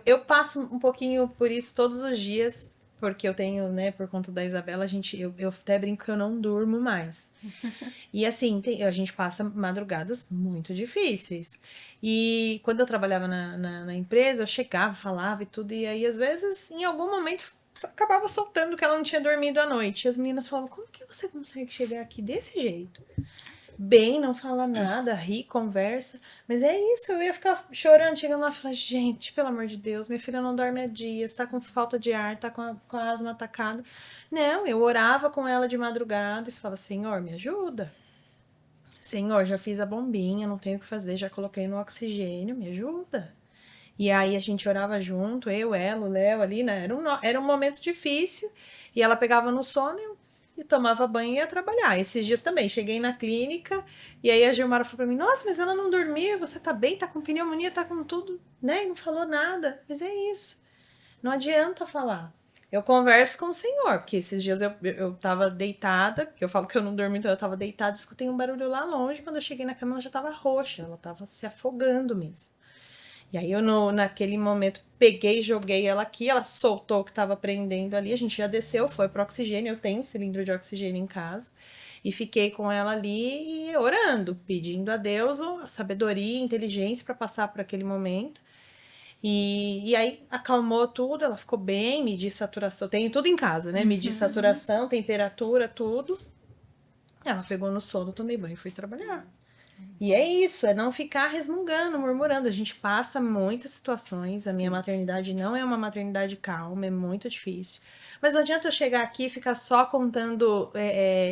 Eu passo um pouquinho por isso todos os dias, porque eu tenho, né, por conta da Isabela, eu até brinco que eu não durmo mais. E assim, a gente passa madrugadas muito difíceis. E quando eu trabalhava na empresa, eu chegava, falava e tudo, e aí às vezes, em algum momento, acabava soltando que ela não tinha dormido à noite. E as meninas falavam, como que você consegue chegar aqui desse jeito? Bem, não fala nada, ri, conversa. Mas é isso, eu ia ficar chorando, chegando lá e falar, gente, pelo amor de Deus, minha filha não dorme há dias, tá com falta de ar, tá com a asma atacada. Não, eu orava com ela de madrugada e falava, Senhor, me ajuda. Senhor, já fiz a bombinha, não tenho o que fazer, já coloquei no oxigênio, me ajuda. E aí a gente orava junto, eu, ela, o Léo ali, né? Era um momento difícil. E ela pegava no sono e tomava banho e ia trabalhar. Esses dias também, cheguei na clínica e aí a Gilmara falou pra mim, nossa, mas ela não dormia, você tá bem, tá com pneumonia, tá com tudo, né? E não falou nada. Mas é isso. Não adianta falar. Eu converso com o Senhor, porque esses dias eu tava deitada, que eu falo que eu não dormi, então eu tava deitada, escutei um barulho lá longe, quando eu cheguei na cama ela já tava roxa, ela tava se afogando mesmo. E aí eu, naquele momento, peguei, joguei ela aqui, ela soltou o que estava prendendo ali, a gente já desceu, foi pro oxigênio, eu tenho um cilindro de oxigênio em casa, e fiquei com ela ali orando, pedindo a Deus a sabedoria, inteligência para passar por aquele momento. E aí acalmou tudo, ela ficou bem, medi saturação, tenho tudo em casa, né? Medi saturação, temperatura, tudo. Ela pegou no sono, tomei banho e fui trabalhar. E é isso, é não ficar resmungando, murmurando. A gente passa muitas situações. A minha maternidade não é uma maternidade calma, é muito difícil. Mas não adianta eu chegar aqui e ficar só contando,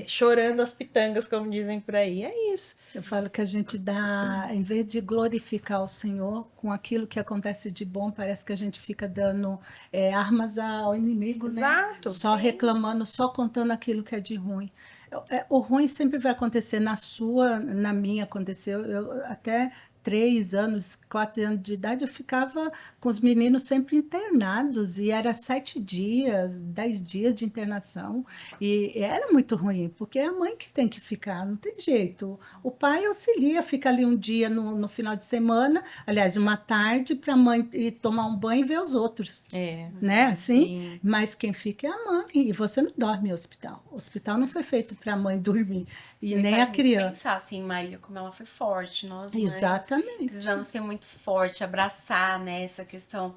chorando as pitangas, como dizem por aí. É isso. Eu falo que a gente dá, em vez de glorificar o Senhor com aquilo que acontece de bom, parece que a gente fica dando armas ao inimigo, né? Exato. Só sim. reclamando, só contando aquilo que é de ruim. O ruim sempre vai acontecer na sua, na minha aconteceu. Eu até 3 anos, 4 anos de idade, eu ficava com os meninos sempre internados, e era 7 dias, 10 dias de internação, e era muito ruim, porque é a mãe que tem que ficar, não tem jeito. O pai auxilia, fica ali um dia no final de semana, aliás, uma tarde, para a mãe ir tomar um banho e ver os outros, né? Assim, Sim. mas quem fica é a mãe, e você não dorme em hospital. O hospital não foi feito para a mãe dormir, e Você me nem faz a muito criança. pensar assim, Maria, como ela foi forte. Nós, mães, Exatamente. precisamos ser muito forte, abraçar, né, essa questão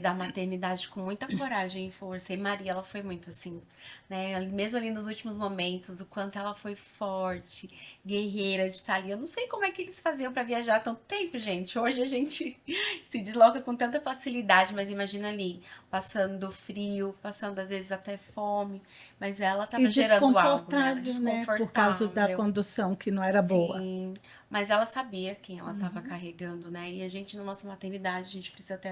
da maternidade com muita coragem e força. E Maria, ela foi muito assim, né? Mesmo ali nos últimos momentos, o quanto ela foi forte, guerreira de estar ali. Eu não sei como é que eles faziam para viajar tanto tempo, gente. Hoje a gente se desloca com tanta facilidade, mas imagina ali, passando frio, passando às vezes até fome, mas ela estava E gerando algo nela, desconfortável, né? Por causa da desconfortável. condução que não era boa. Sim, mas ela sabia quem ela estava carregando, né? E a gente, na nossa maternidade, a gente precisa ter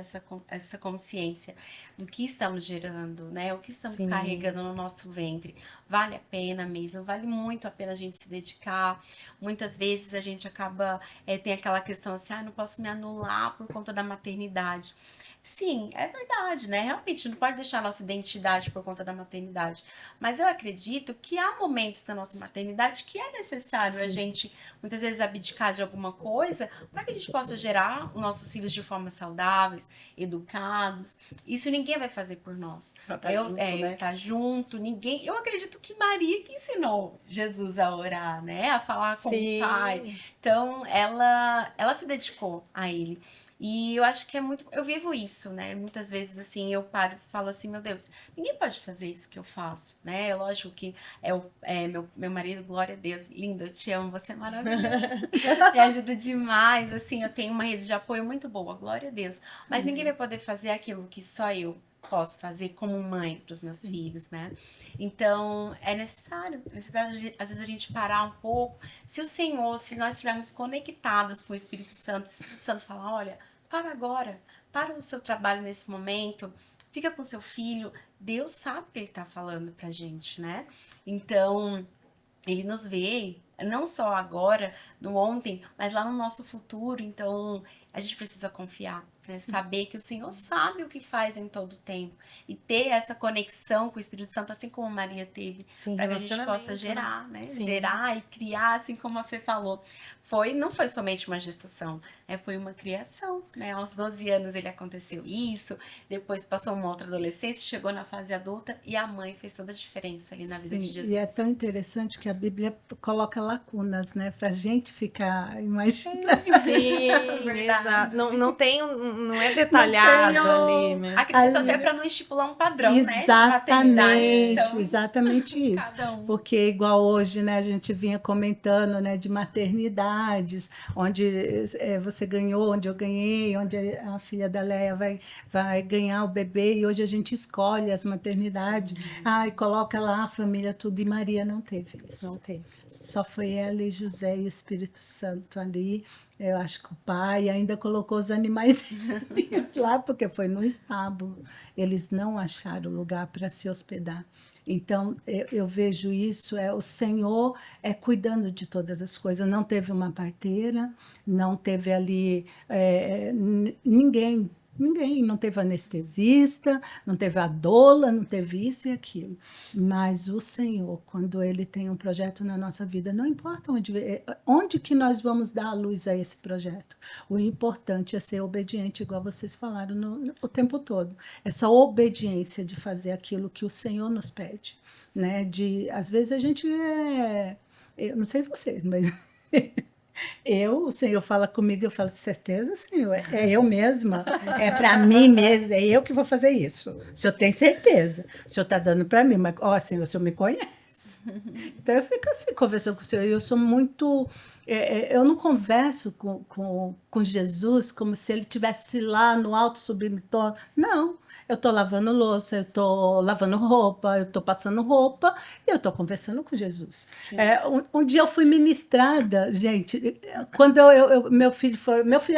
essa consciência do que estamos gerando, né? O que estamos Sim. carregando no nosso ventre. Vale a pena mesmo, vale muito a pena a gente se dedicar. Muitas vezes a gente acaba, tem aquela questão assim, não posso me anular por conta da maternidade. Sim, é verdade, né? Realmente, não pode deixar a nossa identidade por conta da maternidade. Mas eu acredito que há momentos da nossa maternidade que é necessário a gente, muitas vezes, abdicar de alguma coisa para que a gente possa gerar os nossos filhos de forma saudáveis, educados. Isso ninguém vai fazer por nós. Pra tá junto, né? Tá junto, ninguém. Eu acredito que Maria que ensinou Jesus a orar, né? A falar com o Pai. Então, ela se dedicou a ele. E eu acho que é muito. Eu vivo isso. isso, né? Muitas vezes, assim, eu paro e falo assim, meu Deus, ninguém pode fazer isso que eu faço, né? É lógico que meu marido, glória a Deus, lindo, eu te amo, você é maravilhosa. Me ajuda demais, assim, eu tenho uma rede de apoio muito boa, glória a Deus. Mas ninguém vai poder fazer aquilo que só eu posso fazer como mãe para os meus filhos, né? Então, é necessário, às vezes a gente parar um pouco. Se o Senhor, se nós estivermos conectados com o Espírito Santo fala, olha, para agora, para o seu trabalho nesse momento, fica com seu filho. Deus sabe o que ele está falando pra gente, né? Então, ele nos vê, não só agora, no ontem, mas lá no nosso futuro. Então, a gente precisa confiar, né? Saber que o Senhor sabe o que faz em todo o tempo. E ter essa conexão com o Espírito Santo, assim como Maria teve, para que a gente possa gerar, né? Sim. Gerar e criar, assim como a Fê falou. Não foi somente uma gestação, foi uma criação, né? Aos 12 anos ele aconteceu isso, depois passou uma outra adolescência, chegou na fase adulta e a mãe fez toda a diferença ali na vida de Jesus. E é tão interessante que a Bíblia coloca lacunas, né? Pra gente ficar imaginando. Sim, exato. Não é detalhado ali, né? Acredito até para não estipular um padrão, exatamente, né? Então, exatamente isso. Porque igual hoje, né, a gente vinha comentando, né, de maternidades, onde você ganhou, onde eu ganhei, onde a filha da Leia vai ganhar o bebê, e hoje a gente escolhe as maternidades. E coloca lá a família tudo, e Maria não teve isso. Não teve. Só foi ela e José e o Espírito Santo ali. Eu acho que o pai ainda colocou os animais lá, porque foi no estábulo. Eles não acharam lugar para se hospedar. Então, eu vejo isso, o Senhor cuidando de todas as coisas. Não teve uma parteira, não teve ali ninguém, não teve anestesista, não teve a doula, não teve isso e aquilo. Mas o Senhor, quando Ele tem um projeto na nossa vida, não importa onde que nós vamos dar a luz a esse projeto. O importante é ser obediente, igual vocês falaram o tempo todo. Essa obediência de fazer aquilo que o Senhor nos pede. Né? Às vezes a gente eu não sei vocês, mas... o Senhor fala comigo, eu falo, certeza, Senhor, é eu mesma, é para mim mesma, é eu que vou fazer isso. O Senhor tem certeza, o Senhor está dando para mim, mas, Senhor, o Senhor me conhece. Então, eu fico assim, conversando com o Senhor, eu sou muito... eu não converso com Jesus como se ele estivesse lá no alto sublime trono. Não, eu estou lavando louça, eu estou lavando roupa, eu estou passando roupa e eu estou conversando com Jesus. Um dia eu fui ministrada, gente, quando meu filho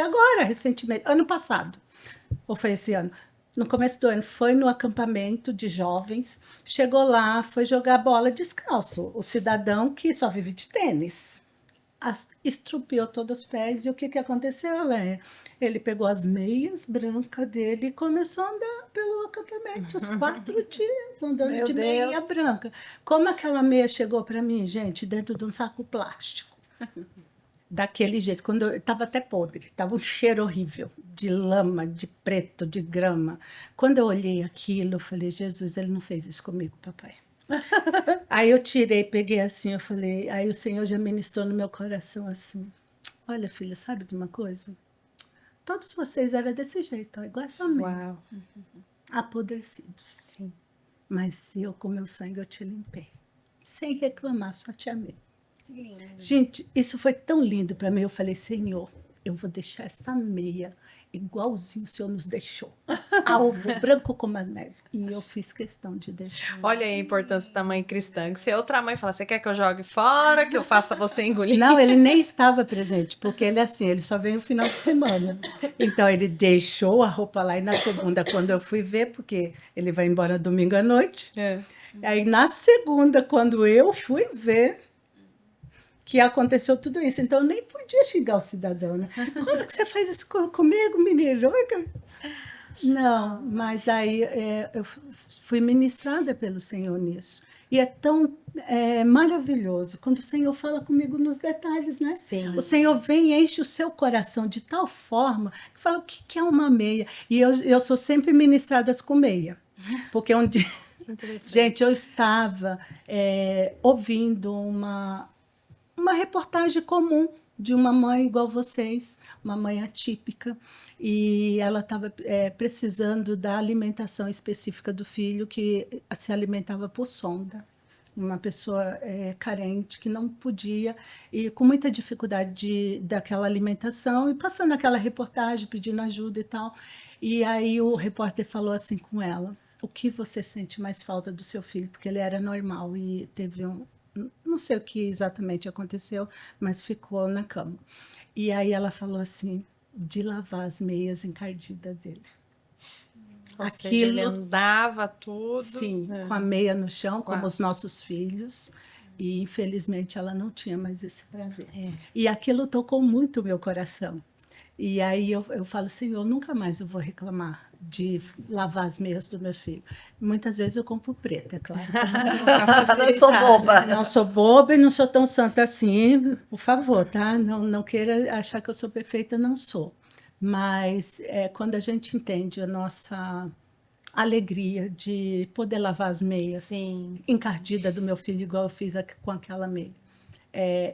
agora, recentemente, ano passado, ou foi esse ano, no começo do ano, foi no acampamento de jovens, chegou lá, foi jogar bola descalço, o cidadão que só vive de tênis. Estrupiou todos os pés, e o que aconteceu, Léia? Ele pegou as meias brancas dele e começou a andar pelo acampamento, os 4 dias, andando de meia branca. Como aquela meia chegou para mim, gente? Dentro de um saco plástico. Daquele jeito, quando estava até podre, estava um cheiro horrível, de lama, de preto, de grama. Quando eu olhei aquilo, eu falei, Jesus, ele não fez isso comigo, papai. Aí eu tirei, peguei assim, eu falei, aí o Senhor já ministrou no meu coração assim, olha, filha, sabe de uma coisa? Todos vocês eram desse jeito, igual essa meia. Apodrecidos. Sim. Mas eu, com meu sangue, eu te limpei. Sem reclamar, só te amei. Lindo. Gente, isso foi tão lindo para mim. Eu falei, Senhor, eu vou deixar essa meia igualzinho o Senhor nos deixou. Alvo, branco como a neve. E eu fiz questão de deixar. Olha aí a importância da mãe cristã. Que se outra mãe falar, você quer que eu jogue fora, que eu faça você engolir? Não, ele nem estava presente, porque ele ele só veio no final de semana. Então, ele deixou a roupa lá, e na segunda, quando eu fui ver, porque ele vai embora domingo à noite, aí na segunda, quando eu fui ver, que aconteceu tudo isso. Então, eu nem podia xingar o cidadão, né? Como que você faz isso comigo, menino? Não, mas aí eu fui ministrada pelo Senhor nisso. E é tão maravilhoso quando o Senhor fala comigo nos detalhes, né? Sim. O Senhor vem e enche o seu coração de tal forma que fala, o que é uma meia? E eu sou sempre ministrada com meia. Porque um dia... Gente, eu estava ouvindo uma reportagem comum de uma mãe igual vocês, uma mãe atípica, e ela estava precisando da alimentação específica do filho, que se alimentava por sonda. Uma pessoa carente que não podia, e com muita dificuldade daquela alimentação, e passando aquela reportagem, pedindo ajuda e tal. E aí o repórter falou assim com ela: o que você sente mais falta do seu filho? Porque ele era normal e teve não sei o que exatamente aconteceu, mas ficou na cama. E aí ela falou assim, de lavar as meias encardidas dele. Ou seja, ele andava tudo. Sim, com a meia no chão, como os nossos filhos. E, infelizmente, ela não tinha mais esse prazer. E aquilo tocou muito o meu coração. E aí eu falo, Senhor, nunca mais eu vou reclamar de lavar as meias do meu filho. Muitas vezes eu compro preto, é claro. Eu sou boba. Não sou boba e não sou tão santa assim, por favor, tá? Não queira achar que eu sou perfeita, não sou. Mas quando a gente entende a nossa alegria de poder lavar as meias encardida do meu filho, igual eu fiz com aquela meia,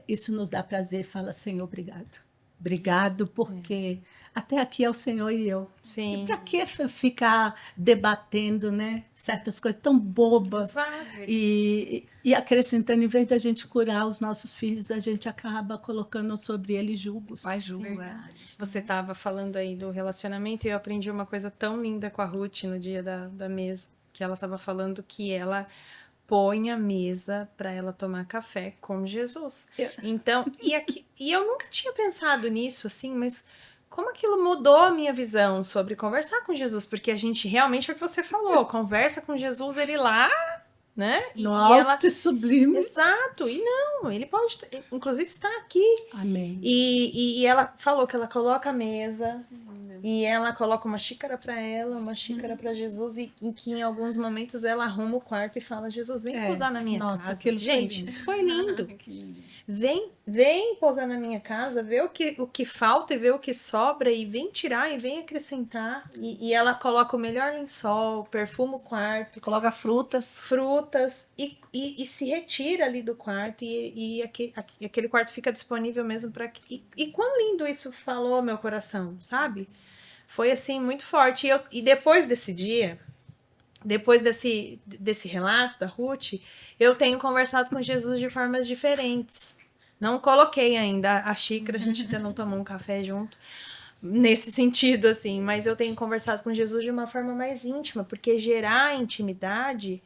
isso nos dá prazer e fala, Senhor, obrigado. Obrigado, porque até aqui é o Senhor e eu. Sim. E para que ficar debatendo, né? Certas coisas tão bobas. E acrescentando, em vez da gente curar os nossos filhos, a gente acaba colocando sobre eles julgos. Mais julgo, Você estava falando aí do relacionamento e eu aprendi uma coisa tão linda com a Ruth no dia da mesa, que ela estava falando que ela põe a mesa para ela tomar café com Jesus. Então, e eu nunca tinha pensado nisso, assim, mas como aquilo mudou a minha visão sobre conversar com Jesus, porque a gente realmente é o que você falou, conversa com Jesus, ele lá, né? No alto e sublime. Exato, e não, ele pode, inclusive, estar aqui. Amém. E ela falou que ela coloca a mesa, e ela coloca uma xícara para ela, uma xícara para Jesus, e em que em alguns momentos ela arruma o quarto e fala, Jesus, vem pousar na minha casa. Gente, isso foi lindo. Vem pousar na minha casa, vê o que falta e vê o que sobra, e vem tirar e vem acrescentar. E ela coloca o melhor lençol, perfuma o quarto. Coloca frutas. E se retira ali do quarto, e aquele quarto fica disponível mesmo para... E quão lindo isso falou ao meu coração, sabe? Foi, assim, muito forte. E depois desse dia, depois desse relato da Ruth, eu tenho conversado com Jesus de formas diferentes. Não coloquei ainda a xícara, a gente ainda não tomou um café junto, nesse sentido, assim, mas eu tenho conversado com Jesus de uma forma mais íntima, porque gerar intimidade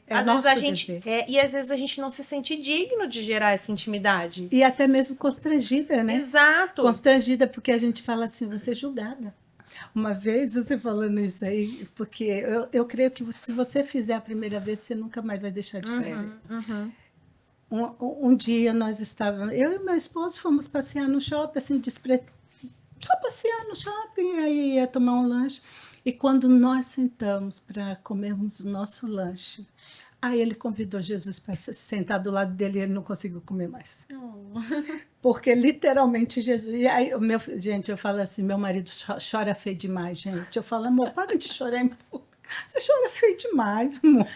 às vezes a gente e às vezes a gente não se sente digno de gerar essa intimidade. E até mesmo constrangida, né? Exato. Constrangida, porque a gente fala assim, você é julgada. Uma vez você falando isso aí, porque eu creio que se você fizer a primeira vez, você nunca mais vai deixar de fazer. Um dia nós estávamos, eu e meu esposo fomos passear no shopping, assim, só passear no shopping, aí ia tomar um lanche. E quando nós sentamos para comermos o nosso lanche, aí ele convidou Jesus para sentar do lado dele e ele não conseguiu comer mais. Porque literalmente Jesus... E aí, gente, eu falo assim, meu marido chora feio demais, gente. Eu falo, amor, para de chorar em público. Você chora feio demais, amor.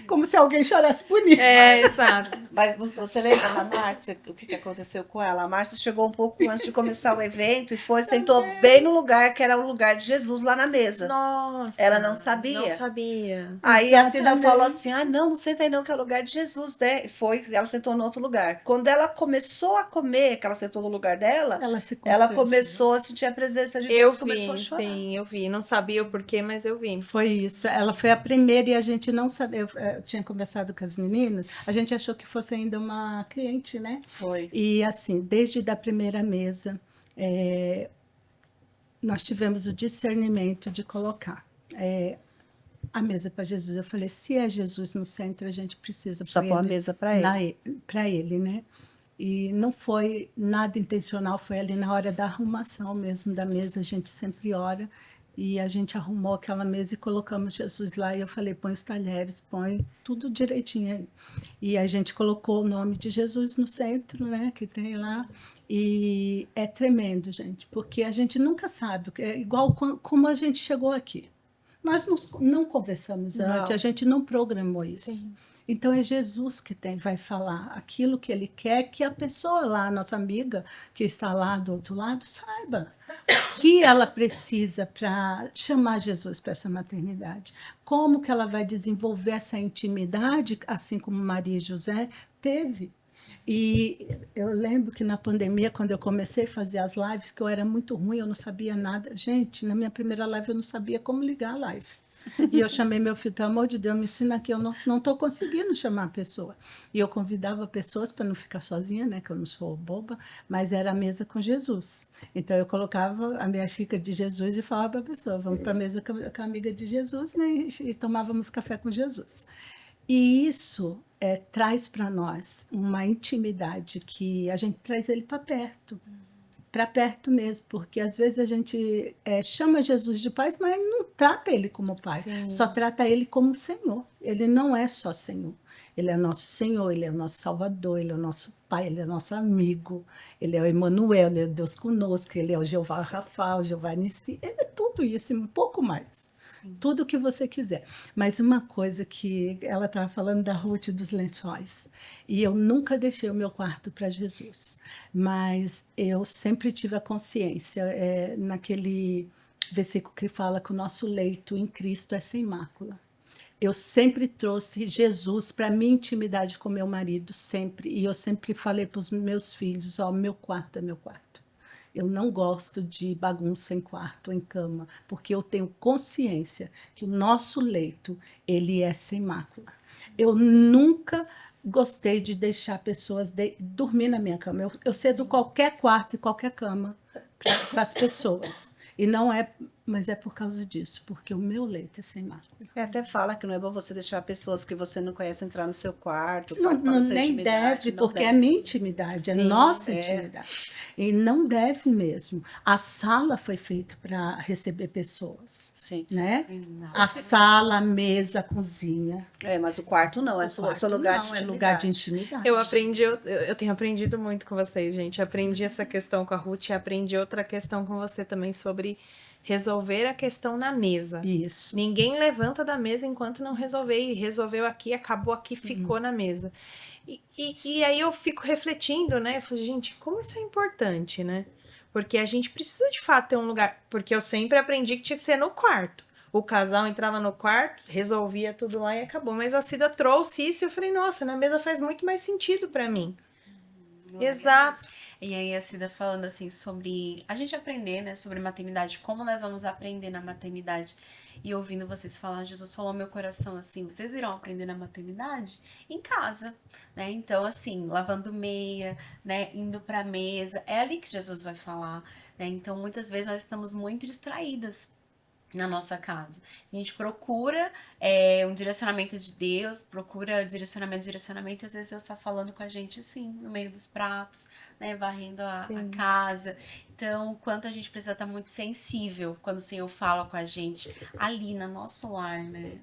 Como se alguém chorasse bonito. Exato. Mas você lembra da Márcia, o que aconteceu com ela? A Márcia chegou um pouco antes de começar o evento e sentou bem no lugar que era o lugar de Jesus lá na mesa. Nossa. Ela não sabia. Não sabia. Aí a Cida falou assim, não senta aí não, que é o lugar de Jesus, né? Ela sentou no outro lugar. Quando ela começou a comer, que ela sentou no lugar dela, ela começou a sentir a presença de Deus, começou a chorar. Sim, eu vi. Não sabia o porquê, mas eu vi. Foi isso. Ela foi a primeira e a gente não sabia. Eu tinha conversado com as meninas, a gente achou que fosse ainda uma cliente, né? Foi. E assim, desde da primeira mesa, nós tivemos o discernimento de colocar a mesa para Jesus. Eu falei, se é Jesus no centro, a gente precisa só pôr a mesa para ele. Para ele, né? E não foi nada intencional, foi ali na hora da arrumação mesmo da mesa, a gente sempre ora. E a gente arrumou aquela mesa e colocamos Jesus lá. E eu falei, põe os talheres, põe tudo direitinho aí. E a gente colocou o nome de Jesus no centro, né? Que tem lá. E é tremendo, gente. Porque a gente nunca sabe. É igual como a gente chegou aqui. Nós não conversamos antes, a gente não programou isso. Sim. Então é Jesus que vai falar aquilo que ele quer que a pessoa lá, a nossa amiga que está lá do outro lado, saiba o que ela precisa para chamar Jesus para essa maternidade. Como que ela vai desenvolver essa intimidade, assim como Maria e José teve. E eu lembro que na pandemia, quando eu comecei a fazer as lives, que eu era muito ruim, eu não sabia nada. Gente, na minha primeira live eu não sabia como ligar a live. E eu chamei meu filho, pelo amor de Deus, me ensina aqui, eu não estou conseguindo chamar a pessoa. E eu convidava pessoas para não ficar sozinha, né, que eu não sou boba, mas era a mesa com Jesus. Então eu colocava a minha xícara de Jesus e falava para a pessoa, vamos para a mesa com a amiga de Jesus, né, e tomávamos café com Jesus. E isso traz para nós uma intimidade que a gente traz ele para perto mesmo, porque às vezes a gente chama Jesus de pai, mas não trata ele como pai, Sim. só trata ele como Senhor. Ele não é só Senhor, ele é nosso Senhor, ele é o nosso Salvador, ele é o nosso pai, ele é nosso amigo, ele é o Emmanuel, ele é Deus conosco, ele é o Jeová Rafa, o Jeová Nissi, ele é tudo isso e um pouco mais. Tudo o que você quiser. Mas uma coisa que ela estava falando da Ruth dos lençóis. E eu nunca deixei o meu quarto para Jesus. Mas eu sempre tive a consciência, naquele versículo que fala que o nosso leito em Cristo é sem mácula. Eu sempre trouxe Jesus para a minha intimidade com meu marido, sempre. E eu sempre falei para os meus filhos, meu quarto é meu quarto. Eu não gosto de bagunça em quarto, em cama, porque eu tenho consciência que o nosso leito, ele é sem mácula. Eu nunca gostei de deixar pessoas dormir na minha cama. Eu cedo qualquer quarto e qualquer cama para as pessoas. E não é, mas é por causa disso, porque o meu leito é sem mácula. Até fala que não é bom você deixar pessoas que você não conhece entrar no seu quarto. Não, nem deve, porque é minha intimidade, é nossa intimidade. E não deve mesmo. A sala foi feita para receber pessoas. Sim. Né? Exato. A sala, a mesa, a cozinha. Mas o quarto não, é seu lugar de intimidade. É lugar de intimidade. Eu tenho aprendido muito com vocês, gente. Aprendi essa questão com a Ruth e aprendi outra questão com você também sobre resolver a questão na mesa. Isso. Ninguém levanta da mesa enquanto não resolver. E resolveu aqui, acabou aqui, ficou na mesa. E aí eu fico refletindo, né? Eu falo, gente, como isso é importante, né? Porque a gente precisa de fato ter um lugar. Porque eu sempre aprendi que tinha que ser no quarto. O casal entrava no quarto, resolvia tudo lá e acabou. Mas a Cida trouxe isso e eu falei, nossa, na mesa faz muito mais sentido pra mim. Exato. E aí a Cida falando assim sobre a gente aprender, né, sobre maternidade, como nós vamos aprender na maternidade. E ouvindo vocês falar, Jesus falou ao meu coração assim, vocês irão aprender na maternidade em casa, né? Então assim, lavando meia, né, indo pra mesa, é ali que Jesus vai falar, né? Então muitas vezes nós estamos muito distraídas na nossa casa. A gente procura um direcionamento de Deus, procura direcionamento, e às vezes Deus está falando com a gente assim, no meio dos pratos, né, varrendo a casa. Então, o quanto a gente precisa estar muito sensível quando o Senhor fala com a gente ali no nosso lar, né?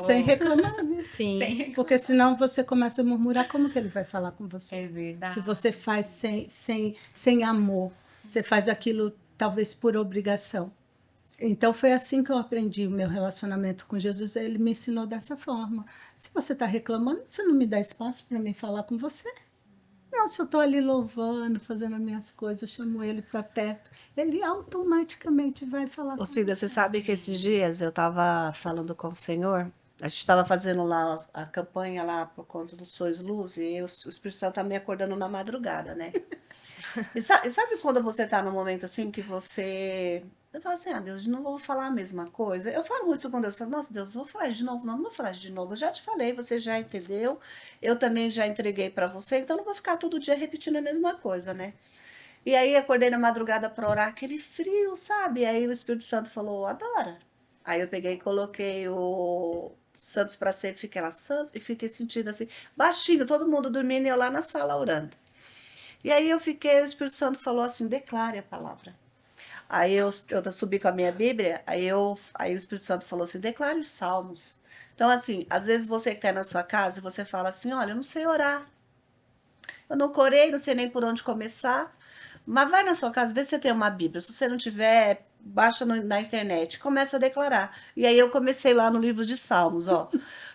Sem reclamar, né? Sim. Porque senão você começa a murmurar, como que ele vai falar com você? É verdade. Se você faz sem amor, você faz aquilo talvez por obrigação. Então, foi assim que eu aprendi o meu relacionamento com Jesus. Ele me ensinou dessa forma. Se você está reclamando, você não me dá espaço para mim falar com você? Não, se eu estou ali louvando, fazendo as minhas coisas, eu chamo ele para perto, ele automaticamente vai falar com Cida, você. você sabe que esses dias eu estava falando com o Senhor, a gente estava fazendo lá a campanha lá por conta do Sois Luz, e o Espírito Santo está me acordando na madrugada, né? E sabe quando você está num momento assim que você fala assim, Deus, não vou falar a mesma coisa. Eu falo isso com Deus, eu falo, nossa, Deus, vou falar de novo. Não vou falar de novo. Eu já te falei, você já entendeu. Eu também já entreguei para você, então não vou ficar todo dia repetindo a mesma coisa, né? E aí acordei na madrugada para orar, aquele frio, sabe? E aí o Espírito Santo falou, adora. Aí eu peguei e coloquei o Santos para sempre, fiquei lá, Santos, e fiquei sentindo assim, baixinho, todo mundo dormindo e eu lá na sala orando. E aí o Espírito Santo falou assim, declare a palavra. Aí eu subi com a minha Bíblia, aí o Espírito Santo falou assim, declare os salmos. Então, assim, às vezes você que está na sua casa, você fala assim, olha, eu não sei orar. Eu não corei, não sei nem por onde começar. Mas vai na sua casa, vê se você tem uma Bíblia. Se você não tiver, baixa na internet, começa a declarar. E aí eu comecei lá no livro de Salmos, ó.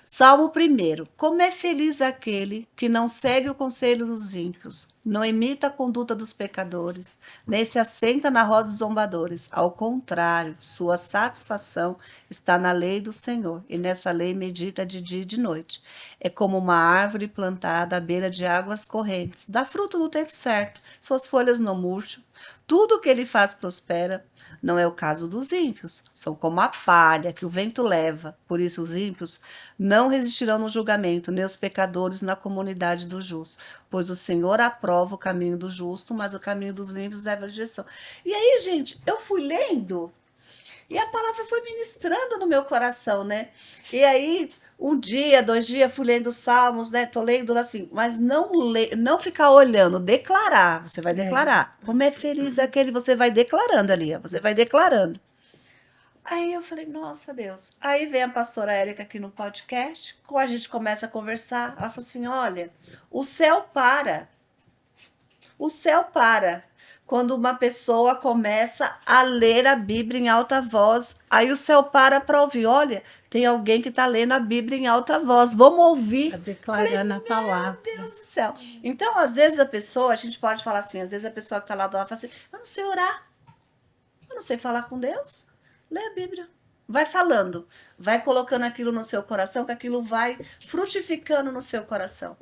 Salmo 1. Como é feliz aquele que não segue o conselho dos ímpios, não imita a conduta dos pecadores, nem se assenta na roda dos zombadores. Ao contrário, sua satisfação está na lei do Senhor, e nessa lei medita de dia e de noite. É como uma árvore plantada à beira de águas correntes, dá fruto no tempo certo, suas folhas não murcham, tudo o que ele faz prospera. Não é o caso dos ímpios, são como a palha que o vento leva. Por isso os ímpios não resistirão no julgamento, nem os pecadores na comunidade dos justos. Pois o Senhor aprova o caminho do justo, mas o caminho dos ímpios leva à direção. E aí, gente, eu fui lendo e a palavra foi ministrando no meu coração, né? E aí, um dia, 2 dias, fui lendo os salmos, né? Tô lendo assim, mas não ficar olhando, declarar. Você vai declarar. Como é feliz aquele, você vai declarando ali, ó, você vai declarando. Aí eu falei, nossa Deus. Aí vem a pastora Érica aqui no podcast, a gente começa a conversar. Ela falou assim: olha, o céu para. O céu para quando uma pessoa começa a ler a Bíblia em alta voz. Aí o céu para ouvir. Olha, tem alguém que está lendo a Bíblia em alta voz. Vamos ouvir. Tá declarando a palavra. Meu Deus do céu. Então, às vezes a gente pode falar assim, às vezes a pessoa que está lá do lado fala assim, eu não sei orar. Eu não sei falar com Deus. Lê a Bíblia. Vai falando. Vai colocando aquilo no seu coração, que aquilo vai frutificando no seu coração.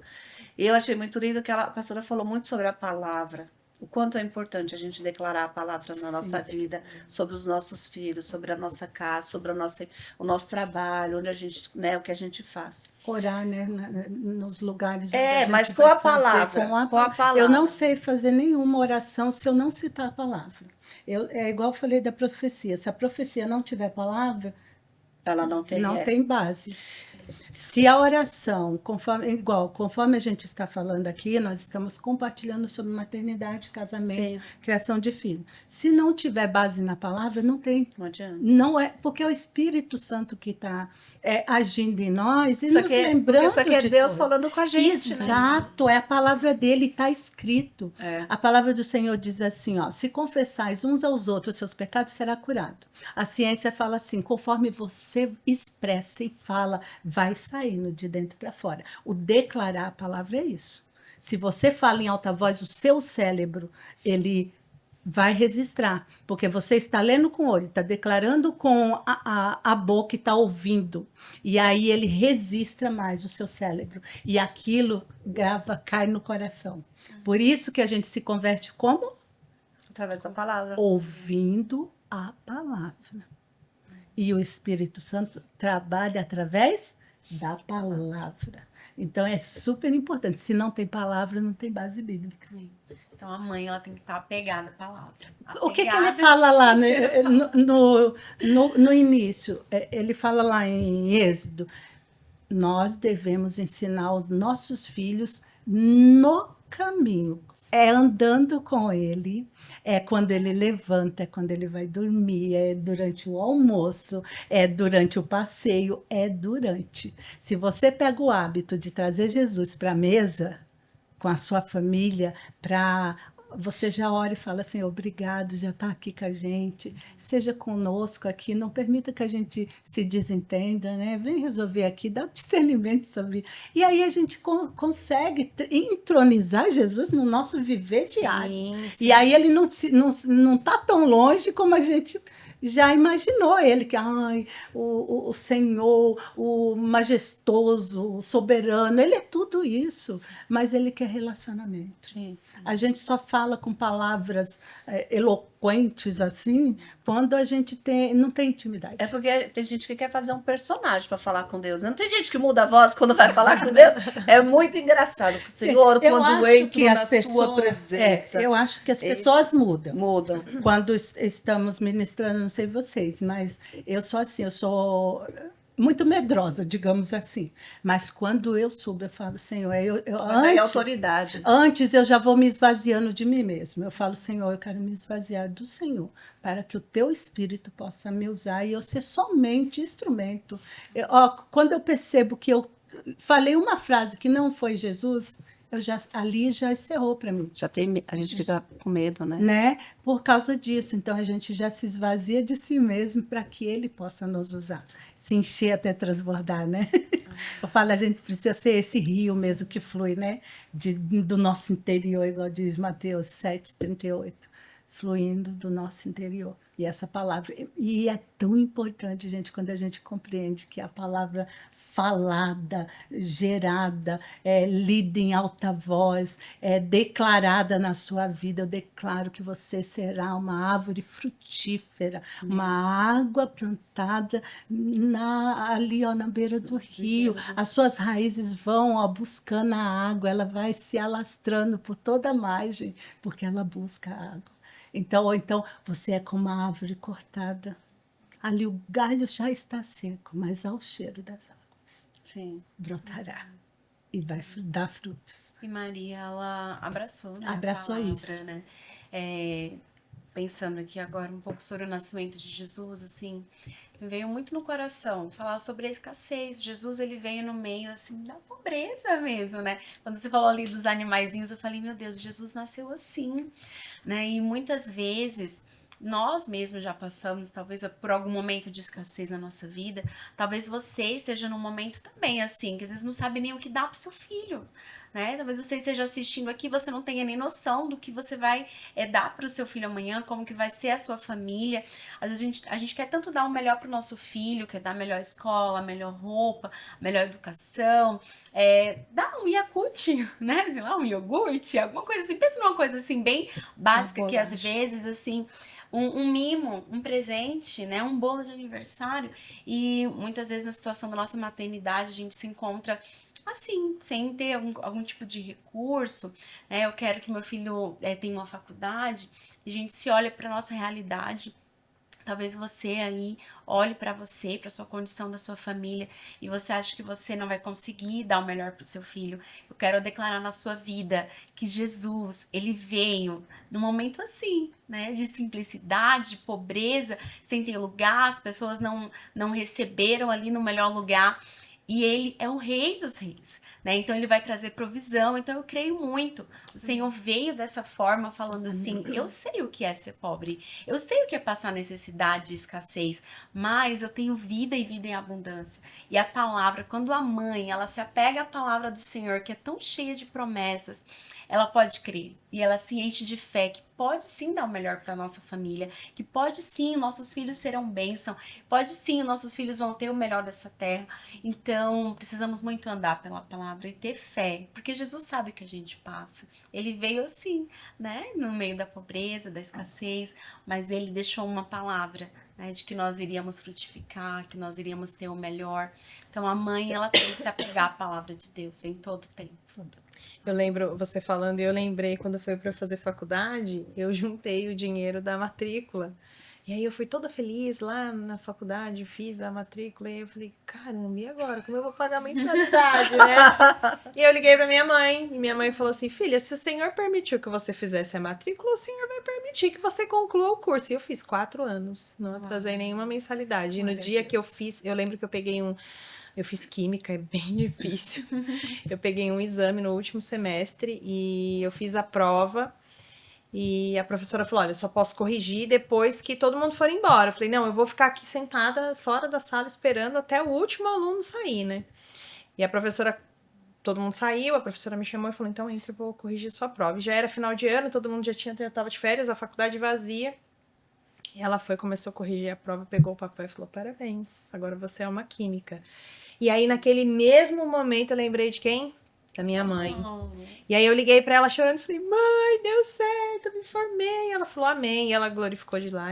E eu achei muito lindo que a pastora falou muito sobre a palavra. O quanto é importante a gente declarar a palavra na nossa vida, sobre os nossos filhos, sobre a nossa casa, sobre o nosso trabalho, onde a gente, né, o que a gente faz. Orar, né, nos lugares onde a gente mas com vai a palavra. fazer, Com a palavra. Eu não sei fazer nenhuma oração se eu não citar a palavra. É igual eu falei da profecia. Se a profecia não tiver palavra, ela não tem base. Se a oração, conforme a gente está falando aqui, nós estamos compartilhando sobre maternidade, casamento, criação de filho. Se não tiver base na palavra, não tem. Não adianta. Não é, porque é o Espírito Santo que está agindo em nós e nos lembrando isso aqui é de Deus coisas. falando com a gente. Exato, é a palavra dele, está escrito. É. A palavra do Senhor diz assim, ó, se confessais uns aos outros seus pecados, será curado. A ciência fala assim, conforme você expressa e fala, vai saindo de dentro para fora. O declarar a palavra é isso. Se você fala em alta voz, o seu cérebro, ele vai registrar, porque você está lendo com o olho, está declarando com a boca e está ouvindo. E aí ele registra mais o seu cérebro. E aquilo cai no coração. Por isso que a gente se converte como? Através da palavra. Ouvindo a palavra. E o Espírito Santo trabalha através da palavra. Então é super importante. Se não tem palavra, não tem base bíblica. Então a mãe ela tem que estar apegada à palavra. O que ele fala lá no início? Ele fala lá em Êxodo. Nós devemos ensinar os nossos filhos no caminho. É andando com ele, é quando ele levanta, é quando ele vai dormir, é durante o almoço, é durante o passeio, é durante. Se você pega o hábito de trazer Jesus para a mesa com a sua família, você já ora e fala assim, obrigado, já está aqui com a gente, seja conosco aqui, não permita que a gente se desentenda, né? Vem resolver aqui, dá um discernimento sobre isso. E aí a gente consegue entronizar Jesus no nosso viver diário. Sim. E aí ele não está tão longe como a gente já imaginou ele, que o Senhor, o majestoso, o soberano, ele é tudo isso, mas ele quer relacionamento. Sim. A gente só fala com palavras eloquentes assim, quando a gente não tem intimidade. É porque tem gente que quer fazer um personagem para falar com Deus. Não tem gente que muda a voz quando vai falar com Deus. É muito engraçado. O Senhor, quando entra na sua presença. Eu acho que as pessoas mudam. Mudam. Quando estamos ministrando, não sei vocês, mas eu sou assim, eu sou muito medrosa, digamos assim. Mas quando eu subo, eu falo, Senhor, antes, autoridade. Antes eu já vou me esvaziando de mim mesma. Eu falo, Senhor, eu quero me esvaziar do Senhor, para que o teu Espírito possa me usar e eu ser somente instrumento. Quando eu percebo que eu falei uma frase que não foi Jesus, ali já encerrou para mim. A gente fica com medo, né? Né? Por causa disso. Então a gente já se esvazia de si mesmo para que ele possa nos usar. Se encher até transbordar, né? Eu falo, a gente precisa ser esse rio mesmo que flui, né? Do nosso interior, igual diz Mateus 7,38. Fluindo do nosso interior. E essa palavra, e é tão importante, gente, quando a gente compreende que a palavra falada, gerada, lida em alta voz, declarada na sua vida. Eu declaro que você será uma árvore frutífera, uma água plantada ali ó, na beira do rio. As suas raízes vão ó, buscando a água, ela vai se alastrando por toda a margem, porque ela busca a água. Então, ou então, você é como uma árvore cortada. Ali o galho já está seco, mas ao cheiro das águas. Sim. Brotará e vai dar frutos. E Maria, ela abraçou, né? Abraçou a palavra, isso. Né? Pensando aqui agora um pouco sobre o nascimento de Jesus, assim, me veio muito no coração falar sobre a escassez. Jesus, ele veio no meio, assim, da pobreza mesmo, né? Quando você falou ali dos animaizinhos, eu falei, meu Deus, Jesus nasceu assim, né? E muitas vezes nós mesmos já passamos, talvez por algum momento de escassez na nossa vida. Talvez você esteja num momento também assim, que às vezes não sabe nem o que dá pro seu filho, né? Talvez você esteja assistindo aqui, você não tenha nem noção do que você vai dar pro seu filho amanhã, como que vai ser a sua família. Às vezes a gente quer tanto dar o melhor pro nosso filho, quer dar a melhor escola, a melhor roupa, a melhor educação, dar um Yakult, né? Sei lá, um iogurte, alguma coisa assim. Pensa numa coisa assim, bem básica, que às vezes, assim, um mimo, um presente, né? Um bolo de aniversário. E muitas vezes na situação da nossa maternidade a gente se encontra assim, sem ter algum tipo de recurso, né? Eu quero que meu filho tenha uma faculdade. A gente se olha para nossa realidade. Talvez você aí olhe para você, para sua condição da sua família, e você acha que você não vai conseguir dar o melhor para o seu filho. Eu quero declarar na sua vida que Jesus, ele veio num momento assim, né, de simplicidade, de pobreza, sem ter lugar, as pessoas não receberam ali no melhor lugar. E ele é o rei dos reis, né? Então ele vai trazer provisão. Então eu creio muito. O Senhor veio dessa forma falando assim, eu sei o que é ser pobre, eu sei o que é passar necessidade, escassez, mas eu tenho vida e vida em abundância. E a palavra, quando a mãe, ela se apega à palavra do Senhor, que é tão cheia de promessas, ela pode crer. E ela se enche de fé que pode sim dar o melhor para nossa família, que pode sim, nossos filhos serão bênção, pode sim, nossos filhos vão ter o melhor dessa terra. Então, precisamos muito andar pela palavra e ter fé, porque Jesus sabe o que a gente passa. Ele veio assim, né, no meio da pobreza, da escassez, mas ele deixou uma palavra, né, de que nós iríamos frutificar, que nós iríamos ter o melhor. Então, a mãe, ela tem que se apegar à palavra de Deus em todo tempo. Eu lembro você falando, e eu lembrei quando foi para fazer faculdade, eu juntei o dinheiro da matrícula. E aí eu fui toda feliz lá na faculdade, fiz a matrícula, e eu falei, caramba, e agora? Como eu vou pagar a mensalidade, né? E eu liguei pra minha mãe, e minha mãe falou assim, filha, se o senhor permitiu que você fizesse a matrícula, o senhor vai permitir que você conclua o curso. E eu fiz 4 anos, não atrasei nenhuma mensalidade. E no dia que eu fiz, eu lembro que eu peguei eu fiz química, é bem difícil. Eu peguei um exame no último semestre e eu fiz a prova. E a professora falou, olha, eu só posso corrigir depois que todo mundo for embora. Eu falei, não, eu vou ficar aqui sentada fora da sala esperando até o último aluno sair, né? E a professora, todo mundo saiu, a professora me chamou e falou, então entra, eu vou corrigir sua prova. E já era final de ano, todo mundo já estava de férias, a faculdade vazia. E ela começou a corrigir a prova, pegou o papel e falou, parabéns, agora você é uma química. E aí, naquele mesmo momento, eu lembrei de quem? Da minha mãe. E aí, eu liguei pra ela chorando e falei, mãe, deu certo, eu me formei. Ela falou, amém. E ela glorificou de lá.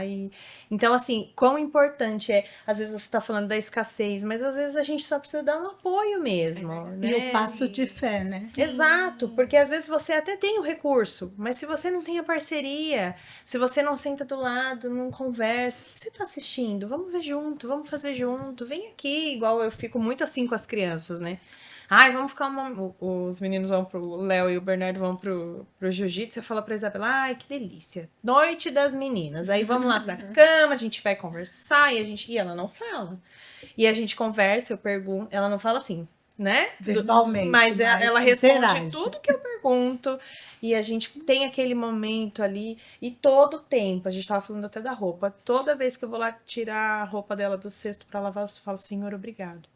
Então, assim, quão importante é, às vezes você tá falando da escassez, mas às vezes a gente só precisa dar um apoio mesmo. Né? E o passo de fé, né? Sim. Exato, porque às vezes você até tem o recurso, mas se você não tem a parceria, se você não senta do lado, não conversa, o que você tá assistindo? Vamos ver junto, vamos fazer junto, vem aqui, igual eu fico muito assim com as crianças, né? Ai, vamos ficar os meninos vão pro Léo e o Bernardo vão pro jiu-jitsu. Você fala pra Isabela, ai, que delícia. Noite das meninas. Aí vamos lá pra cama, a gente vai conversar e ela não fala. E a gente conversa, eu pergunto, ela não fala assim, né? Verbalmente, Mas ela responde interage. tudo que eu pergunto. E a gente tem aquele momento ali. E todo tempo, a gente tava falando até da roupa. Toda vez que eu vou lá tirar a roupa dela do cesto pra lavar, eu falo, Senhor, obrigado.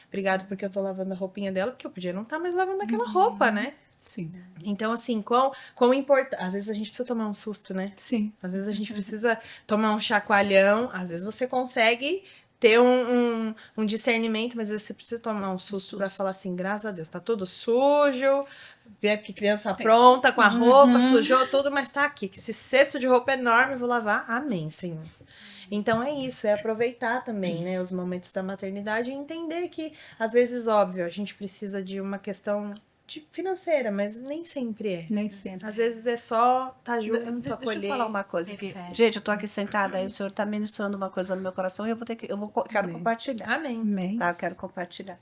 Obrigado porque eu tô lavando a roupinha dela, porque eu podia não estar mais lavando aquela roupa, né? Sim, Então, assim, quão importante. Às vezes a gente precisa tomar um susto, né? sim. Às vezes a gente precisa tomar um chacoalhão. Às vezes você consegue ter um discernimento, mas às vezes você precisa tomar um susto pra falar assim, graças a Deus, tá tudo sujo, porque criança pronta, com a roupa, sujou tudo, mas tá aqui, que esse cesto de roupa enorme, eu vou lavar. Amém, Senhor. Então é isso, é aproveitar também, né, os momentos da maternidade e entender que, às vezes, óbvio, a gente precisa de uma questão financeira, mas nem sempre é. Nem sempre. Às vezes é só estar junto, Deixa acolher. eu falar uma coisa ter aqui. fé. Gente, eu tô aqui sentada, aí o senhor tá ministrando uma coisa no meu coração e quero Amém. compartilhar. Amém. Amém. Tá? Eu quero compartilhar.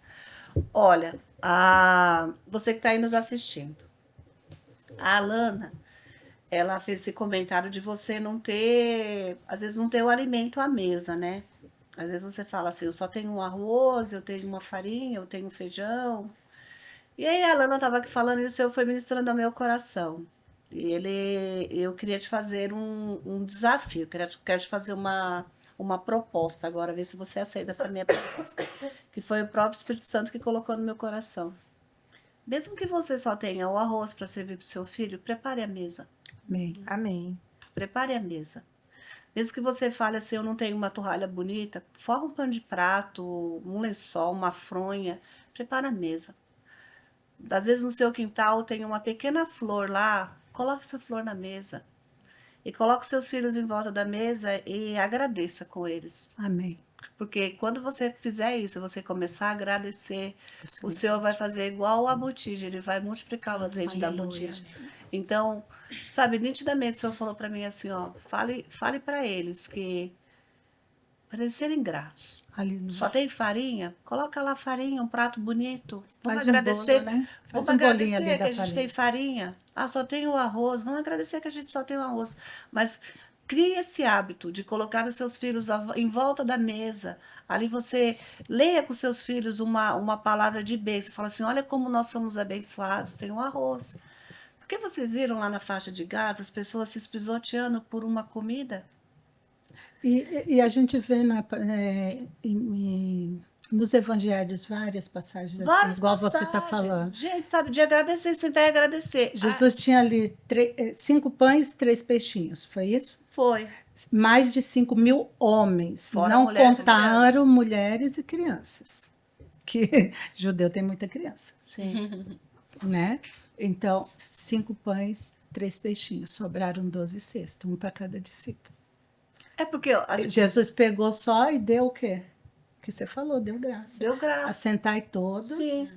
Olha, você que está aí nos assistindo, a Alana, ela fez esse comentário de você não ter, às vezes não ter o alimento à mesa, né? Às vezes você fala assim, eu só tenho um arroz, eu tenho uma farinha, eu tenho um feijão. E aí a Alana estava aqui falando e o Senhor foi ministrando ao meu coração. Eu queria te fazer um desafio, quero te fazer uma proposta agora, ver se você aceita essa minha proposta. Que foi o próprio Espírito Santo que colocou no meu coração. Mesmo que você só tenha o arroz para servir para o seu filho, prepare a mesa. Amém. Amém. Prepare a mesa. Mesmo que você fale assim, eu não tenho uma toalha bonita, forra um pano de prato, um lençol, uma fronha, prepara a mesa. Às vezes no seu quintal tem uma pequena flor lá, coloque essa flor na mesa. E coloque seus filhos em volta da mesa e agradeça com eles. Amém. Porque quando você fizer isso, você começar a agradecer, o Sim. Senhor vai fazer igual a botija, ele vai multiplicar o azeite da Aleluia. botija. Então, sabe, nitidamente o Senhor falou para mim assim, ó, fale para eles que para eles serem gratos. Aleluia. Só tem farinha? Coloca lá farinha, um prato bonito. Vamos Faz agradecer. um bolo, né? Vamos Faz um bolinho agradecer ali que da a gente tem farinha. Ah, só tem o arroz. Vamos agradecer que a gente só tem o arroz. Mas crie esse hábito de colocar os seus filhos em volta da mesa. Ali você leia com seus filhos uma palavra de bênção. Fala assim, olha como nós somos abençoados, tem o arroz. Porque vocês viram lá na faixa de Gaza as pessoas se pisoteando por uma comida? E a gente vê nos evangelhos várias passagens assim, Várias igual você está passagens. falando. Gente, sabe, de agradecer, sentar e agradecer. Jesus tinha ali 5 pães, 3 peixinhos, foi isso? Foi. Mais de 5.000 homens, Fora não mulheres e contaram mulheres e crianças, que judeu tem muita criança, Sim. né? Então, 5 pães, 3 peixinhos, sobraram 12 cestos, um para cada discípulo. É porque Jesus pegou só e deu o quê? O que você falou, deu graça. deu graça. Assentai todos. Sim.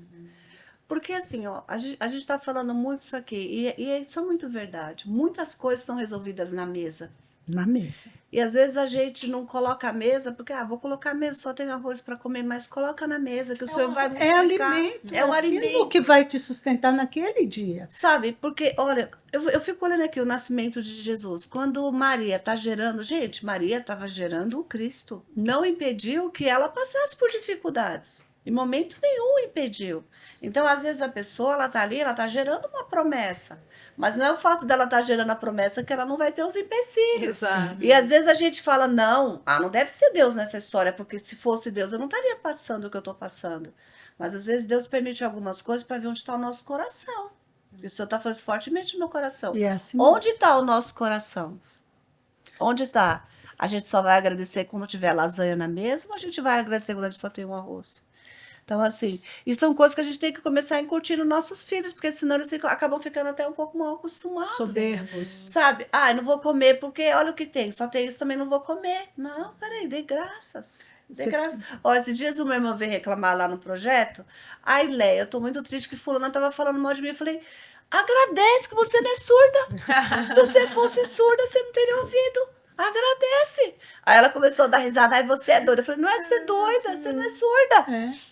Porque assim, ó, a gente está falando muito isso aqui, e isso é muito verdade. Muitas coisas são resolvidas na mesa. Na mesa. E às vezes a gente não coloca a mesa, porque, vou colocar a mesa, só tem arroz para comer, mas coloca na mesa, que o Senhor vai É multiplicar. alimento. É o aquilo alimento. que vai te sustentar naquele dia. Sabe, porque, olha, eu fico olhando aqui o nascimento de Jesus. Quando Maria está gerando, gente, Maria estava gerando o Cristo. Não impediu que ela passasse por dificuldades. Em momento nenhum impediu. Então, às vezes, a pessoa, ela está ali, ela está gerando uma promessa. Mas não é o fato dela estar gerando a promessa que ela não vai ter os empecilhos. Exato. E às vezes a gente fala, não deve ser Deus nessa história, porque se fosse Deus, eu não estaria passando o que eu estou passando. Mas às vezes Deus permite algumas coisas para ver onde está o nosso coração. E o Senhor está falando isso fortemente no meu coração. E é assim Onde está o nosso coração? Onde está? A gente só vai agradecer quando tiver lasanha na mesa ou a gente vai agradecer quando a gente só tem um arroz? Então, assim, e são coisas que a gente tem que começar a incutir nos nossos filhos, porque senão eles acabam ficando até um pouco mal acostumados. soberbos. Sabe? Eu não vou comer porque olha o que tem, só tem isso, também não vou comer. Não, peraí, dê graças. Dê Você- graças. Ó, esses dias o meu irmão veio reclamar lá no projeto. Ai, Léia, eu tô muito triste que fulana tava falando mal de mim. Eu falei, agradece que você não é surda. Se você fosse surda, você não teria ouvido. Agradece. Aí ela começou a dar risada. Ai, você é doida. Eu falei, não é de ser doida, você não é surda. É.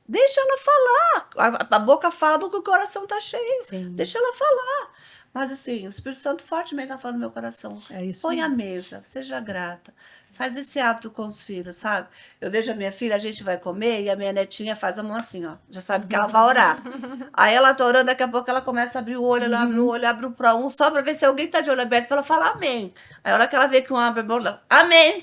Deixa ela falar. A boca fala do que o coração tá cheio. Sim. Deixa ela falar. Mas assim, o Espírito Santo fortemente está falando no meu coração. É isso Põe a mesmo. mesa, seja grata. Faz esse hábito com os filhos, sabe? Eu vejo a minha filha, a gente vai comer e a minha netinha faz a mão assim, ó. Já sabe que ela vai orar. Aí ela tá orando, daqui a pouco ela começa a abrir o olho, ela abre o olho, abre para um, só para ver se alguém tá de olho aberto para ela falar amém. Aí a hora que ela vê que um abre a mão, ela, amém!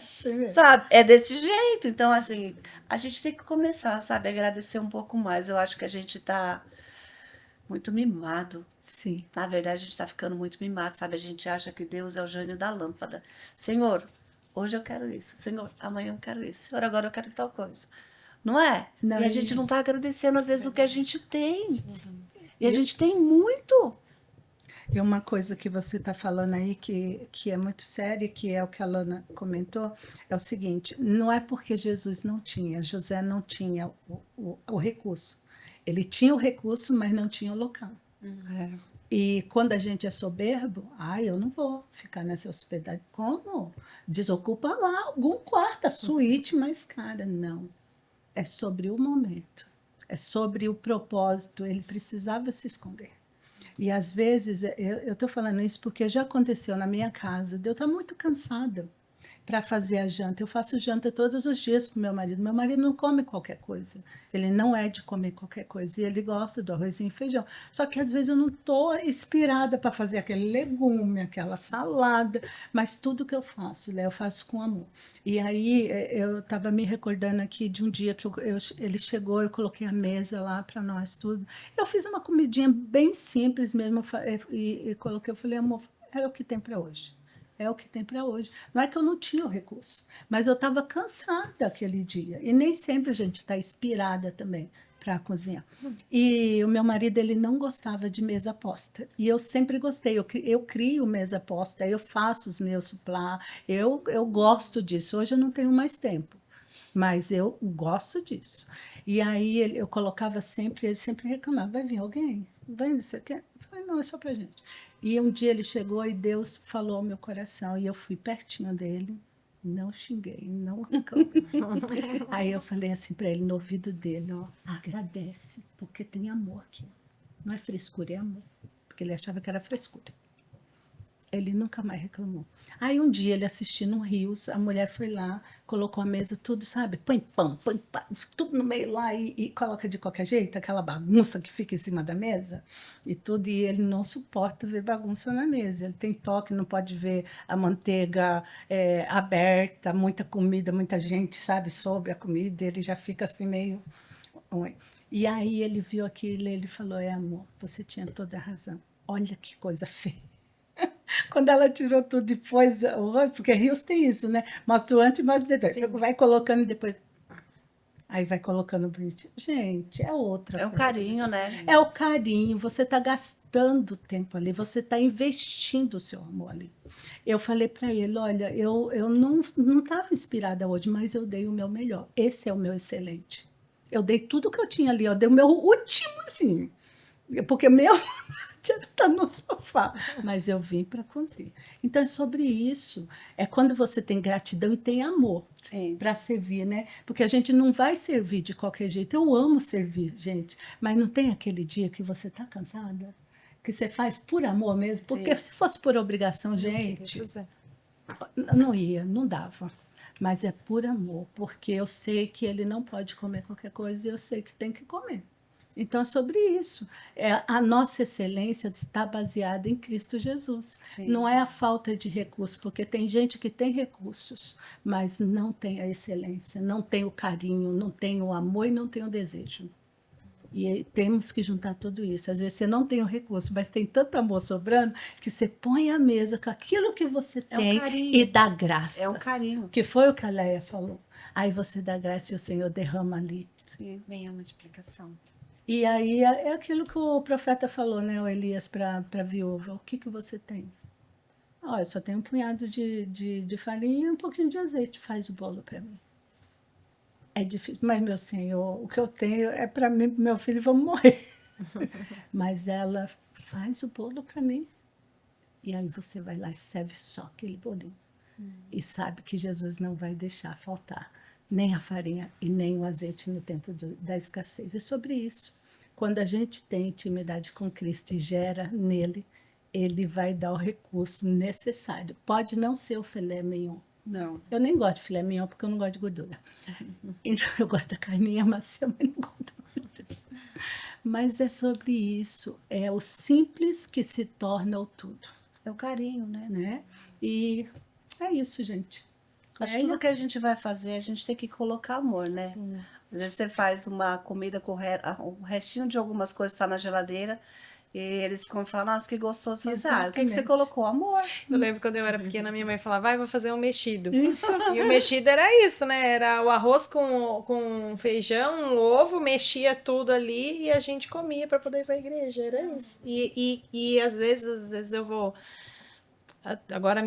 Sim mesmo. Sabe? É desse jeito. Então, assim, a gente tem que começar, sabe? Agradecer um pouco mais. Eu acho que a gente tá muito mimado. Sim. Na verdade, a gente está ficando muito mimado, sabe? A gente acha que Deus é o gênio da lâmpada. Senhor, hoje eu quero isso. Senhor, amanhã eu quero isso. Senhor, agora eu quero tal coisa. Não é? Não, E a e- gente não está agradecendo, às vezes, o que a gente tem. E a gente tem muito. E uma coisa que você está falando aí que é muito séria, que é o que a Lana comentou, é o seguinte: não é porque Jesus não tinha, José não tinha o recurso. Ele tinha o recurso, mas não tinha o local. E quando a gente é soberbo, eu não vou ficar nessa hospedagem. Como? Desocupa lá algum quarto, a suíte mais cara. Não. É sobre o momento. É sobre o propósito. Ele precisava se esconder. E às vezes, eu estou falando isso porque já aconteceu na minha casa, de eu estar muito cansada para fazer a janta. Eu faço janta todos os dias para o meu marido. Meu marido não come qualquer coisa. Ele não é de comer qualquer coisa. E ele gosta do arrozinho e feijão. Só que às vezes eu não estou inspirada para fazer aquele legume, aquela salada. Mas tudo que eu faço, né, eu faço com amor. E aí eu estava me recordando aqui de um dia que ele chegou, eu coloquei a mesa lá para nós tudo. Eu fiz uma comidinha bem simples mesmo e coloquei, eu falei, amor, era o que tem para hoje. É o que tem para hoje. Não é que eu não tinha o recurso, mas eu estava cansada aquele dia. E nem sempre a gente está inspirada também para cozinhar. E o meu marido, ele não gostava de mesa posta. E eu sempre gostei. Eu crio mesa posta, eu faço os meus suplá. Eu gosto disso. Hoje eu não tenho mais tempo, mas eu gosto disso. E aí eu colocava sempre, ele sempre reclamava, vai vir alguém? Vai não sei o quê? Eu falei, não, é só para gente. E um dia ele chegou e Deus falou ao meu coração, e eu fui pertinho dele, não xinguei, não reclamei. Aí eu falei assim para ele, no ouvido dele, ó, agradece, porque tem amor aqui. Não é frescura, é amor. Porque ele achava que era frescura. Ele nunca mais reclamou. Aí um dia ele assistindo um Rios, a mulher foi lá, colocou a mesa, tudo, sabe? Põe pão, põe pão, tudo no meio lá e coloca de qualquer jeito, aquela bagunça que fica em cima da mesa e tudo. E ele não suporta ver bagunça na mesa. Ele tem toque, não pode ver a manteiga aberta, muita comida, muita gente, sabe, sobre a comida. Ele já fica assim meio. Oi. E aí ele viu aquilo e ele falou: amor, você tinha toda a razão. Olha que coisa feia. Quando ela tirou tudo depois, porque Rios tem isso, né? Mostra o antes e mostra o depois. Sim. Vai colocando e depois. Aí vai colocando bonitinho. Gente, é outra É um coisa. carinho, né? É o carinho, você está gastando tempo ali, você está investindo o seu amor ali. Eu falei para ele: olha, eu não estava inspirada hoje, mas eu dei o meu melhor. Esse é o meu excelente. Eu dei tudo que eu tinha ali, eu dei o meu últimozinho. Porque meu já está no sofá, mas eu vim para cozinha. Então é sobre isso. É quando você tem gratidão e tem amor Sim. para servir, né? Porque a gente não vai servir de qualquer jeito. Eu amo servir, gente, mas não tem aquele dia que você está cansada, que você faz por amor mesmo. Porque Sim. se fosse por obrigação, gente, Pois é. não ia, não dava. Mas é por amor, porque eu sei que ele não pode comer qualquer coisa e eu sei que tem que comer. Então é sobre isso. A nossa excelência está baseada em Cristo Jesus. Sim. Não é a falta de recursos, porque tem gente que tem recursos, mas não tem a excelência, não tem o carinho, não tem o amor e não tem o desejo. E temos que juntar tudo isso. Às vezes você não tem o recurso, mas tem tanto amor sobrando que você põe à mesa com aquilo que você tem carinho. e dá graça. É um carinho. Que foi o que a Leia falou. Aí você dá graça e o Senhor derrama ali. Sim. Vem a multiplicação. E aí é aquilo que o profeta falou, né, o Elias, para a viúva. O que você tem? Eu só tenho um punhado de farinha e um pouquinho de azeite. Faz o bolo para mim. É difícil, mas, meu Senhor, o que eu tenho é para mim, pro meu filho, vamos morrer. Mas ela faz o bolo para mim. E aí você vai lá e serve só aquele bolinho. E sabe que Jesus não vai deixar faltar nem a farinha e nem o azeite no tempo da escassez. É sobre isso. Quando a gente tem intimidade com Cristo e gera nele, ele vai dar o recurso necessário. Pode não ser o filé mignon. Não. Eu nem gosto de filé mignon porque eu não gosto de gordura. Então, eu gosto da carninha macia, mas não gosto da gordura. Mas é sobre isso. É o simples que se torna o tudo, É o carinho, né? né? E é isso, gente. Acho que tudo que a gente vai fazer, a gente tem que colocar amor, né? Sim. Às vezes você faz uma comida com o restinho de algumas coisas está na geladeira e eles comem e falam, nossa, que gostoso. Você fala assim, o que você Exatamente. colocou? Amor. Eu lembro quando eu era pequena, minha mãe falava, vai, vou fazer um mexido. Isso. E o mexido era isso, né? Era o arroz com feijão, um ovo, mexia tudo ali e a gente comia para poder ir para a igreja. Era isso. E às vezes eu vou. Agora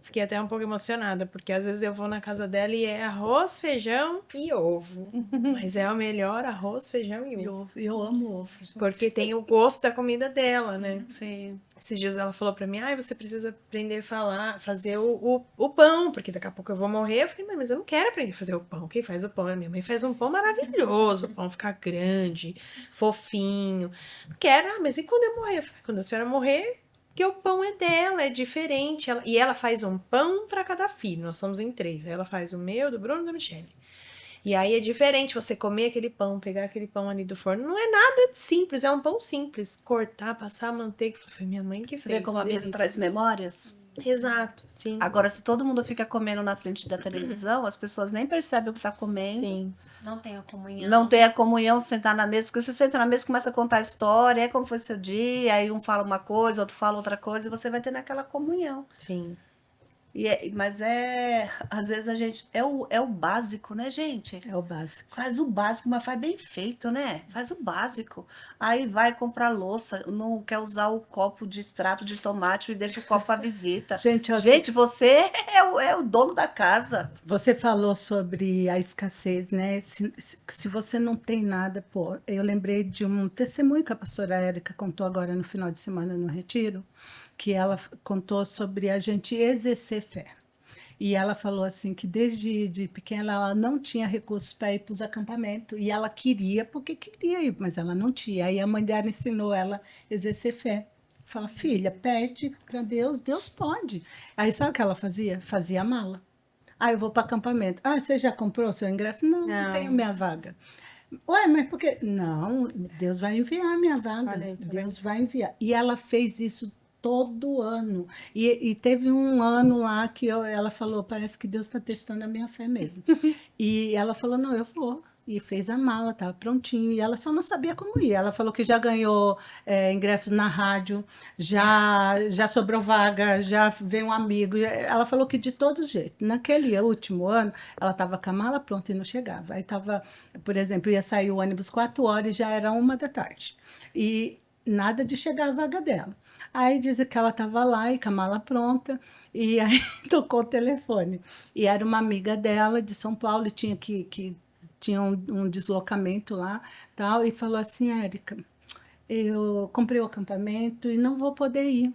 fiquei até um pouco emocionada, porque às vezes eu vou na casa dela e é arroz, feijão e ovo. Mas é o melhor arroz, feijão e ovo. Eu amo ovo. gente. Porque tem o gosto da comida dela, né? Sim. Esses dias ela falou pra mim, você precisa aprender a fazer o pão, porque daqui a pouco eu vou morrer. Eu falei, mas eu não quero aprender a fazer o pão. Quem faz o pão é minha mãe. Faz um pão maravilhoso, o pão ficar grande, fofinho. Quero, mas e quando eu morrer? Eu falei, quando a senhora morrer, porque o pão é dela, é diferente. E ela faz um pão para cada filho, nós somos em 3. Aí ela faz o meu, do Bruno e da Michelle. E aí é diferente você comer aquele pão, pegar aquele pão ali do forno. Não é nada simples, é um pão simples. Cortar, passar a manteiga. Foi minha mãe que Você fez. vê como a mesa delícia. traz memórias? Exato, sim. Agora, se todo mundo fica comendo na frente da televisão, as pessoas nem percebem o que está comendo. Sim. Não tem a comunhão. Não tem a comunhão de sentar na mesa, porque você senta na mesa, começa a contar a história, como foi seu dia, aí um fala uma coisa, outro fala outra coisa, e você vai tendo aquela comunhão. Sim. Mas às vezes a gente, é o básico, né, gente? É o básico. Faz o básico, mas faz bem feito, né? Faz o básico. Aí vai comprar louça, não quer usar o copo de extrato de tomate e deixa o copo para visita. Gente, Você é o dono da casa. você falou sobre a escassez, né? Se você não tem nada, pô, eu lembrei de um testemunho que a pastora Érica contou agora no final de semana no Retiro, que ela contou sobre a gente exercer fé. E ela falou assim que desde de pequena ela não tinha recursos para ir para os acampamentos. E ela queria, porque queria ir, mas ela não tinha. Aí a mãe dela ensinou ela a exercer fé. Fala, filha, pede para Deus, Deus pode. Aí sabe o que ela fazia? Fazia a mala. Eu vou para acampamento. Você já comprou seu ingresso? Não, não tenho minha vaga. Ué, mas por quê? Não, Deus vai enviar a minha vaga. Olha aí, tá Deus vai enviar. E ela fez isso todo ano. E teve um ano lá que ela falou, parece que Deus está testando a minha fé mesmo. E ela falou, não, eu vou. E fez a mala, estava prontinho. E ela só não sabia como ir. Ela falou que já ganhou ingresso na rádio, já sobrou vaga, já veio um amigo. Ela falou que de todo jeito. Naquele último ano, ela estava com a mala pronta e não chegava. Aí estava, por exemplo, ia sair o ônibus 4 horas e já era 1 da tarde. E nada de chegar a vaga dela. Aí dizem que ela estava lá e com a mala pronta, e aí tocou o telefone. E era uma amiga dela de São Paulo, e tinha um deslocamento lá, tal, e falou assim, Érica, eu comprei o acampamento e não vou poder ir.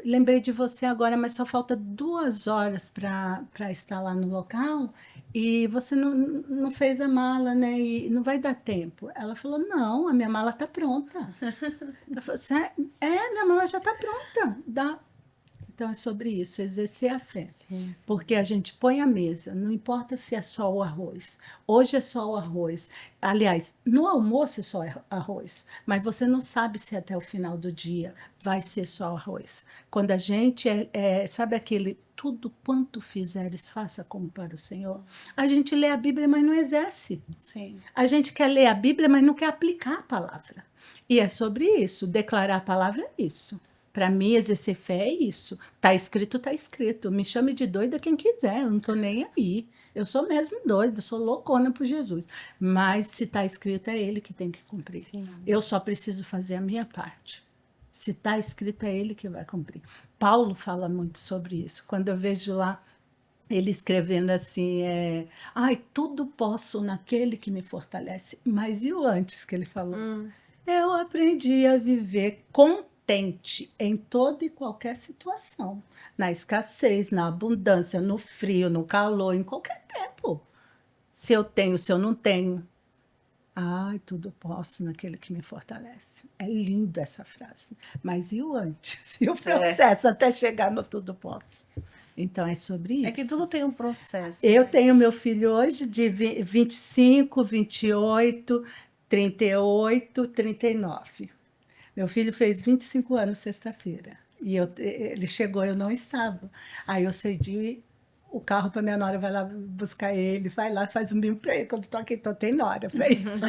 Lembrei de você agora, mas só falta 2 horas para estar lá no local e você não fez a mala, né? E não vai dar tempo. Ela falou, não, a minha mala está pronta. Ela falou, minha mala já está pronta. Então, é sobre isso, exercer a fé. Sim. Porque a gente põe a mesa, não importa se é só o arroz. Hoje é só o arroz. Aliás, no almoço é só arroz. Mas você não sabe se até o final do dia vai ser só arroz. Quando a gente sabe aquele tudo quanto fizeres, faça como para o Senhor. A gente lê a Bíblia, mas não exerce. Sim. A gente quer ler a Bíblia, mas não quer aplicar a palavra. E é sobre isso. Declarar a palavra é isso. Para mim, exercer fé é isso. Tá escrito, tá escrito. Me chame de doida quem quiser, eu não tô nem aí. Eu sou mesmo doida, sou loucona por Jesus. Mas se tá escrito, é ele que tem que cumprir. Sim. Eu só preciso fazer a minha parte. Se tá escrito, é ele que vai cumprir. Paulo fala muito sobre isso. Quando eu vejo lá ele escrevendo assim, tudo posso naquele que me fortalece. Mas e o antes que ele falou? Eu aprendi a viver contente em toda e qualquer situação. Na escassez, na abundância, no frio, no calor, em qualquer tempo. Se eu tenho, se eu não tenho. Ai, tudo posso naquele que me fortalece. É lindo essa frase. Mas e o antes? E o processo até chegar no tudo posso? Então, é sobre isso. É que tudo tem um processo. Eu tenho meu filho hoje de 25, 28, 38, 39. Meu filho fez 25 anos sexta-feira. E ele chegou, eu não estava. Aí eu cedi o carro para minha nora, vai lá buscar ele, vai lá, faz um mimo para ele. Quando estou aqui, então tem nora para isso.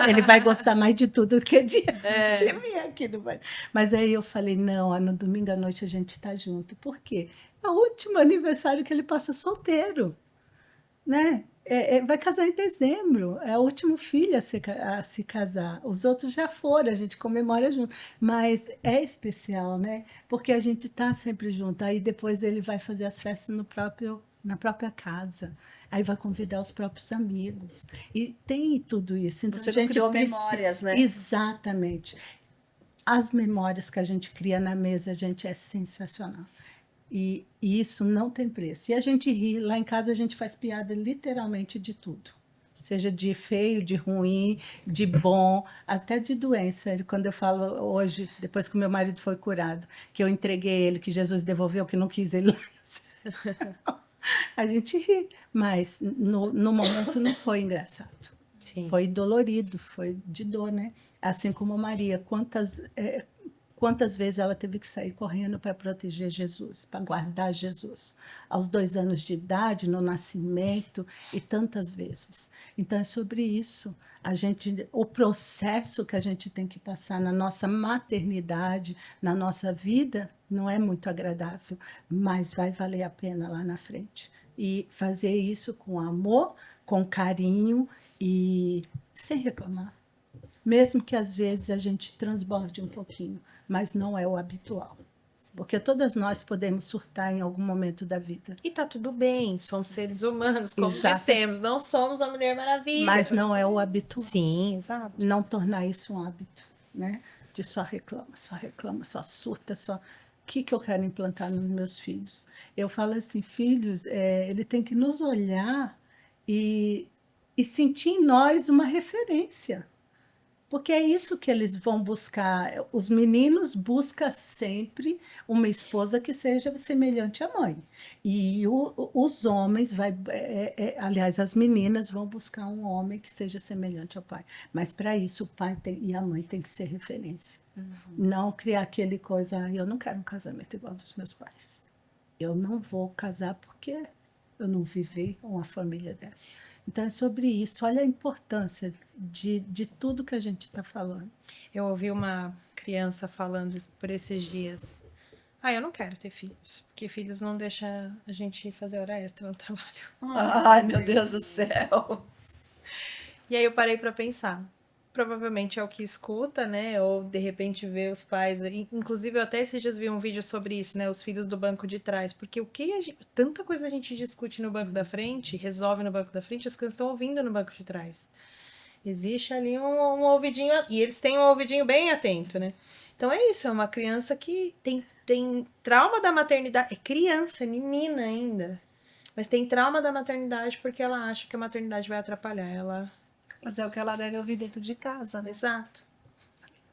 Ele vai gostar mais de tudo do que de mim aqui no banho. Mas aí eu falei, não, no domingo à noite a gente está junto. Por quê? É o último aniversário que ele passa solteiro, né? Vai casar em dezembro, é o último filho a se casar. Os outros já foram, a gente comemora junto. Mas é especial, né? Porque a gente está sempre junto. Aí depois ele vai fazer as festas na própria casa. Aí vai convidar os próprios amigos. E tem tudo isso. Então, Você não criou memórias, né? Exatamente. As memórias que a gente cria na mesa, gente, é sensacional. E isso não tem preço. E a gente ri, lá em casa a gente faz piada literalmente de tudo. Seja de feio, de ruim, de bom, até de doença. Quando eu falo hoje, depois que o meu marido foi curado, que eu entreguei ele, que Jesus devolveu, que não quis ele lá. A gente ri, mas no momento não foi engraçado. Sim. Foi dolorido, foi de dor, né? Assim como Maria, quantas vezes ela teve que sair correndo para proteger Jesus, para guardar Jesus, aos 2 anos de idade, no nascimento, e tantas vezes. Então, é sobre isso. O processo que a gente tem que passar na nossa maternidade, na nossa vida, não é muito agradável, mas vai valer a pena lá na frente. E fazer isso com amor, com carinho e sem reclamar. Mesmo que às vezes a gente transborde um pouquinho, mas não é o habitual. Porque todas nós podemos surtar em algum momento da vida. E tá tudo bem, somos seres humanos, como Exato. dissemos, não somos a Mulher Maravilha. Mas não é o habitual. Sim, exato. Não tornar isso um hábito, né? De só reclama, só surta, só... O que eu quero implantar nos meus filhos? Eu falo assim, filhos, ele tem que nos olhar e sentir em nós uma referência. Porque é isso que eles vão buscar. Os meninos buscam sempre uma esposa que seja semelhante à mãe. E os homens, aliás, as meninas vão buscar um homem que seja semelhante ao pai. Mas para isso o pai e a mãe têm que ser referência. Não criar aquele coisa, eu não quero um casamento igual dos meus pais. Eu não vou casar porque eu não vivi uma família dessa. Então, é sobre isso. Olha a importância de tudo que a gente está falando. Eu ouvi uma criança falando isso por esses dias. Eu não quero ter filhos, porque filhos não deixam a gente fazer hora extra no trabalho. Ai, meu Deus do céu. E aí eu parei para pensar. Provavelmente é o que escuta, né? Ou de repente vê os pais. Inclusive, eu até esses dias vi um vídeo sobre isso, né? Os filhos do banco de trás. Porque tanta coisa a gente discute no banco da frente, resolve no banco da frente, as crianças estão ouvindo no banco de trás. Existe ali um ouvidinho. E eles têm um ouvidinho bem atento, né? Então é isso, é uma criança que tem trauma da maternidade. É criança, é menina ainda. Mas tem trauma da maternidade porque ela acha que a maternidade vai atrapalhar ela. Mas é o que ela deve ouvir dentro de casa, né? Exato.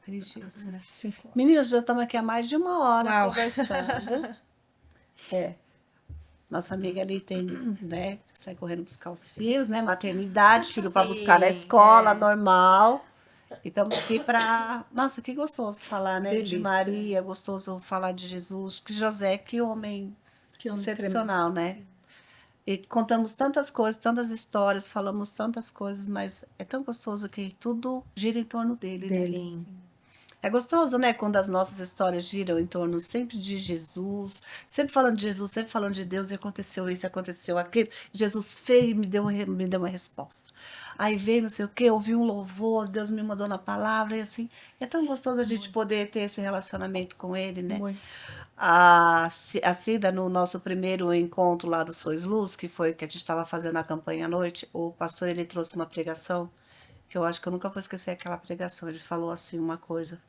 Triste isso, né? 5 horas. Meninas, já estamos aqui há mais de 1 hora Uau. conversando. Nossa amiga ali tem, né? Sai correndo buscar os filhos, né? Maternidade, filho para buscar na escola, normal. E estamos aqui para... Nossa, que gostoso falar, né? Delícia. De Maria, gostoso falar de Jesus. Que José, que homem excepcional, né? E contamos tantas coisas, tantas histórias, falamos tantas coisas, mas é tão gostoso que tudo gira em torno dele. Né? Sim. É gostoso, né? Quando as nossas histórias giram em torno sempre de Jesus, sempre falando de Jesus, sempre falando de Deus, e aconteceu isso, aconteceu aquilo. Jesus fez e me deu uma resposta. Aí veio não sei o quê, ouvi um louvor, Deus me mandou na palavra, e assim. É tão gostoso a gente poder ter esse relacionamento com Ele, né? Muito. A Cida, no nosso primeiro encontro lá do Sois Luz, que foi que a gente estava fazendo a campanha à noite, o pastor ele trouxe uma pregação, que eu acho que eu nunca vou esquecer aquela pregação. Ele falou assim uma coisa,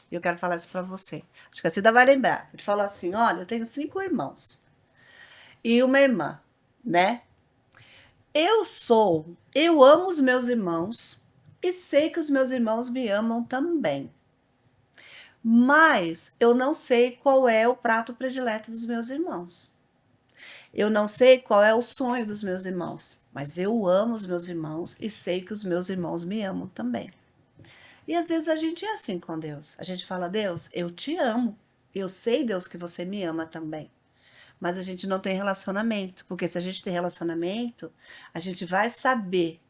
e eu quero falar isso para você. Acho que a Cida vai lembrar. Ele falou assim, olha, eu tenho 5 irmãos e uma irmã, né? Eu amo os meus irmãos, e sei que os meus irmãos me amam também. Mas eu não sei qual é o prato predileto dos meus irmãos. Eu não sei qual é o sonho dos meus irmãos, mas eu amo os meus irmãos e sei que os meus irmãos me amam também. E às vezes a gente é assim com Deus. A gente fala, Deus, eu te amo. Eu sei, Deus, que você me ama também. Mas a gente não tem relacionamento, porque se a gente tem relacionamento, a gente vai saber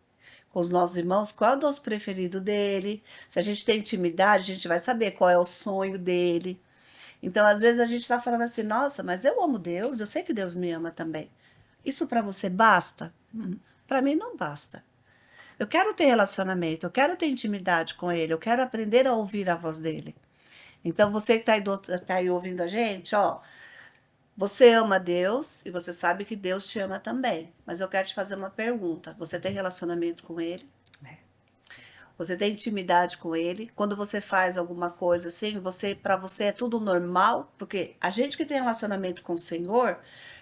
com os nossos irmãos qual é o doce preferido dele. Se a gente tem intimidade, a gente vai saber qual é o sonho dele. Então, às vezes a gente está falando assim, nossa, mas eu amo Deus, eu sei que Deus me ama também. Isso para você basta? Para mim não basta. Eu quero ter relacionamento, eu quero ter intimidade com ele, eu quero aprender a ouvir a voz dele. Então, você que tá aí ouvindo a gente, ó, você ama Deus e você sabe que Deus te ama também. Mas eu quero te fazer uma pergunta. Você tem relacionamento com ele? Você tem intimidade com ele? Quando você faz alguma coisa assim, para você é tudo normal? Porque a gente que tem relacionamento com o Senhor,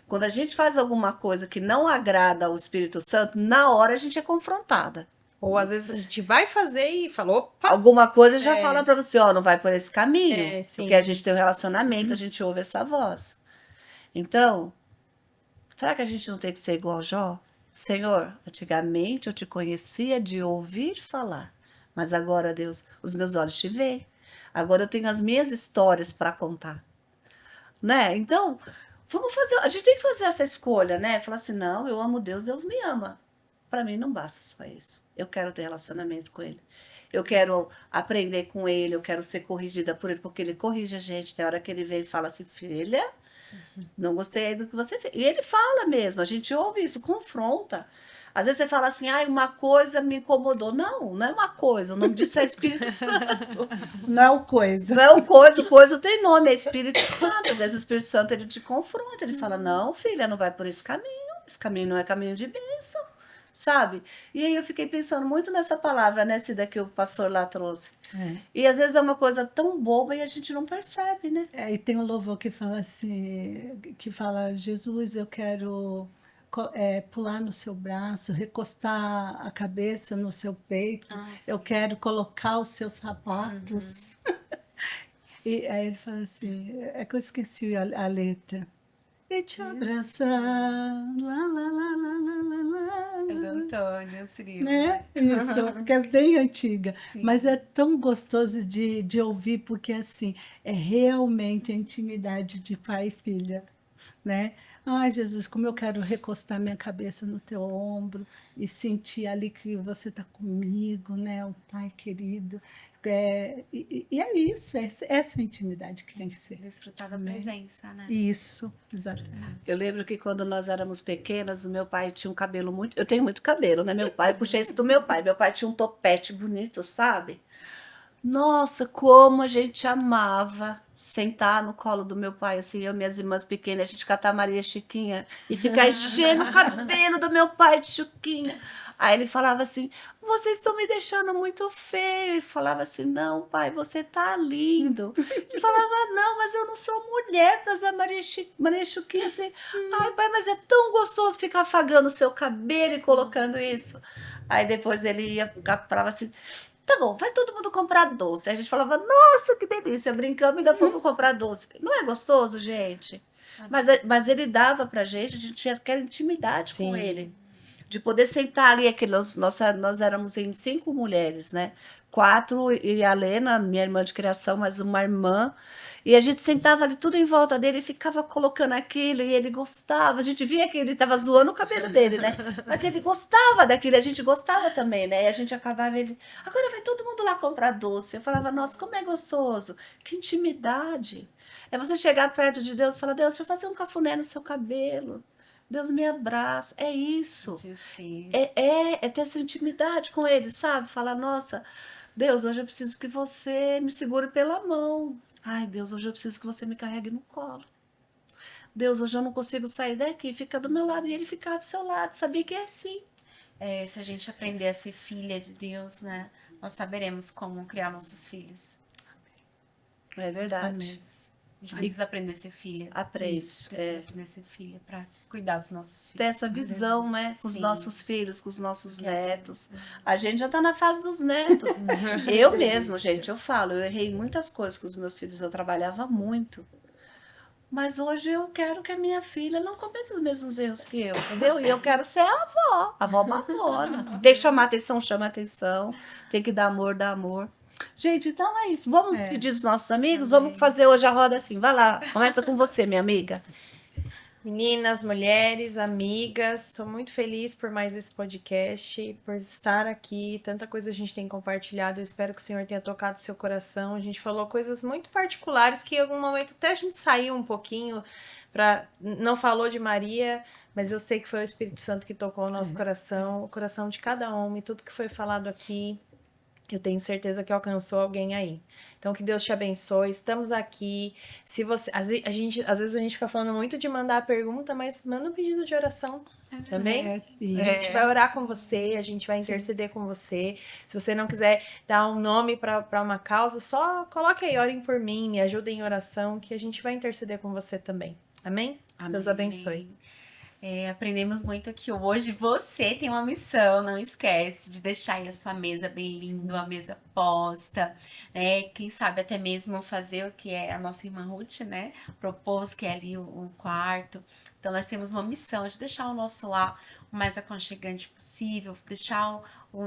quando a gente faz alguma coisa que não agrada ao Espírito Santo, na hora a gente é confrontada. Ou às vezes a gente vai fazer e fala, opa, Alguma coisa já fala para você, ó, não vai por esse caminho. sim. Porque a gente tem um relacionamento, a gente ouve essa voz. Então, será que a gente não tem que ser igual Jó? Senhor, antigamente eu te conhecia de ouvir falar, mas agora, Deus, os meus olhos te veem. Agora eu tenho as minhas histórias para contar, né? Então, vamos fazer, a gente tem que fazer essa escolha, né? Falar assim, não, eu amo Deus, Deus me ama. Para mim não basta só isso. Eu quero ter relacionamento com ele. Eu quero aprender com ele, eu quero ser corrigida por ele, porque ele corrige a gente. Tem hora que ele vem e fala assim, filha, não gostei do que você fez. E ele fala mesmo, a gente ouve isso, confronta. Às vezes você fala assim, ah, uma coisa me incomodou. Não, não é uma coisa, o nome disso é Espírito Santo. Não é o coisa. Não é o coisa tem nome, é Espírito Santo. Às vezes o Espírito Santo ele te confronta, ele fala, não, filha, não vai por esse caminho não é caminho de bênção, sabe? E aí eu fiquei pensando muito nessa palavra, né, Cida, que o pastor lá trouxe. E às vezes é uma coisa tão boba e a gente não percebe, né? E tem um louvor que fala assim, que fala, Jesus, eu quero pular no seu braço, recostar a cabeça no seu peito, eu quero colocar os seus sapatos. E aí ele fala assim, é que eu esqueci a letra. E te abraçar, lá, lá, lá, lá, lá, lá, lá. É do Antônio Cirilo. Né? Isso, que é bem antiga. Sim. Mas é tão gostoso de ouvir, porque assim, é realmente a intimidade de pai e filha, né? Ai, Jesus, como eu quero recostar minha cabeça no teu ombro e sentir ali que você está comigo, né? O pai querido. E é isso, essa intimidade que tem que ser. Desfrutar da Né? presença, né? Isso, exatamente. Eu lembro que quando nós éramos pequenas, o meu pai tinha um cabelo muito. Eu tenho muito cabelo, né? Meu pai, puxei isso do meu pai. Meu pai tinha um topete bonito, sabe? Nossa, como a gente amava sentar no colo do meu pai, assim, eu e minhas irmãs pequenas, a gente catar Maria Chiquinha e ficar enchendo o cabelo do meu pai de Chiquinha. Aí ele falava assim, vocês estão me deixando muito feio. Ele falava assim, não, pai, você tá lindo. Eu falava, não, mas eu não sou mulher para usar Maria Chiquinha, assim. Ai, pai, mas é tão gostoso ficar afagando o seu cabelo e colocando isso. Aí depois ele ia, falava assim, tá bom, vai todo mundo comprar doce. Aí a gente falava, nossa, que delícia, brincamos e ainda fomos comprar doce. Não é gostoso, gente? Mas ele dava pra gente, a gente tinha aquela intimidade com ele. De poder sentar ali, nós éramos em 5 mulheres, né? 4 e a Lena, minha irmã de criação, mais uma irmã. E a gente sentava ali tudo em volta dele e ficava colocando aquilo, e ele gostava. A gente via que ele estava zoando o cabelo dele, né? Mas ele gostava daquilo, a gente gostava também, né? E a gente acabava ele. Agora vai todo mundo lá comprar doce. Eu falava, nossa, como é gostoso. Que intimidade. É você chegar perto de Deus e falar, Deus, deixa eu fazer um cafuné no seu cabelo. Deus me abraça. É isso. É ter essa intimidade com ele, sabe? Falar, nossa, Deus, hoje eu preciso que você me segure pela mão. Ai, Deus, hoje eu preciso que você me carregue no colo. Deus, hoje eu não consigo sair daqui. Fica do meu lado e ele ficar do seu lado. Sabia que é assim. Se a gente aprender a ser filha de Deus, né? Nós saberemos como criar nossos filhos. É verdade. A gente precisa aprender a ser filha. Aprende. Precisa aprender a ser filha para cuidar dos nossos filhos. Ter essa visão, né? Com os Sim. nossos filhos, com os nossos Porque netos. A gente já tá na fase dos netos. Eu mesmo, gente, eu falo, eu errei muitas coisas com os meus filhos, eu trabalhava muito. Mas hoje eu quero que a minha filha não cometa os mesmos erros que eu, entendeu? E eu quero ser a avó babona. Tem que chamar atenção, chama atenção. Tem que dar amor, dá amor. Gente, então é isso. Vamos despedir dos nossos amigos? Vamos fazer hoje a roda assim. Vai lá, começa com você, minha amiga. Meninas, mulheres, amigas, estou muito feliz por mais esse podcast, por estar aqui. Tanta coisa a gente tem compartilhado. Eu espero que o Senhor tenha tocado o seu coração. A gente falou coisas muito particulares que em algum momento até a gente saiu um pouquinho não falou de Maria, mas eu sei que foi o Espírito Santo que tocou o nosso coração, o coração de cada homem, tudo que foi falado aqui. Eu tenho certeza que alcançou alguém aí. Então, que Deus te abençoe. Estamos aqui. Se você, às vezes a gente fica falando muito de mandar a pergunta, mas manda um pedido de oração também. A gente vai orar com você, a gente vai interceder com você. Se você não quiser dar um nome para uma causa, só coloque aí, orem por mim, me ajudem em oração, que a gente vai interceder com você também. Amém? Deus abençoe. Aprendemos muito aqui hoje. Você tem uma missão, não esquece de deixar aí a sua mesa bem linda, uma mesa posta, né? Quem sabe até mesmo fazer o que é a nossa irmã Ruth, né? Propôs que é ali o quarto. Então nós temos uma missão de deixar o nosso lar o mais aconchegante possível, deixar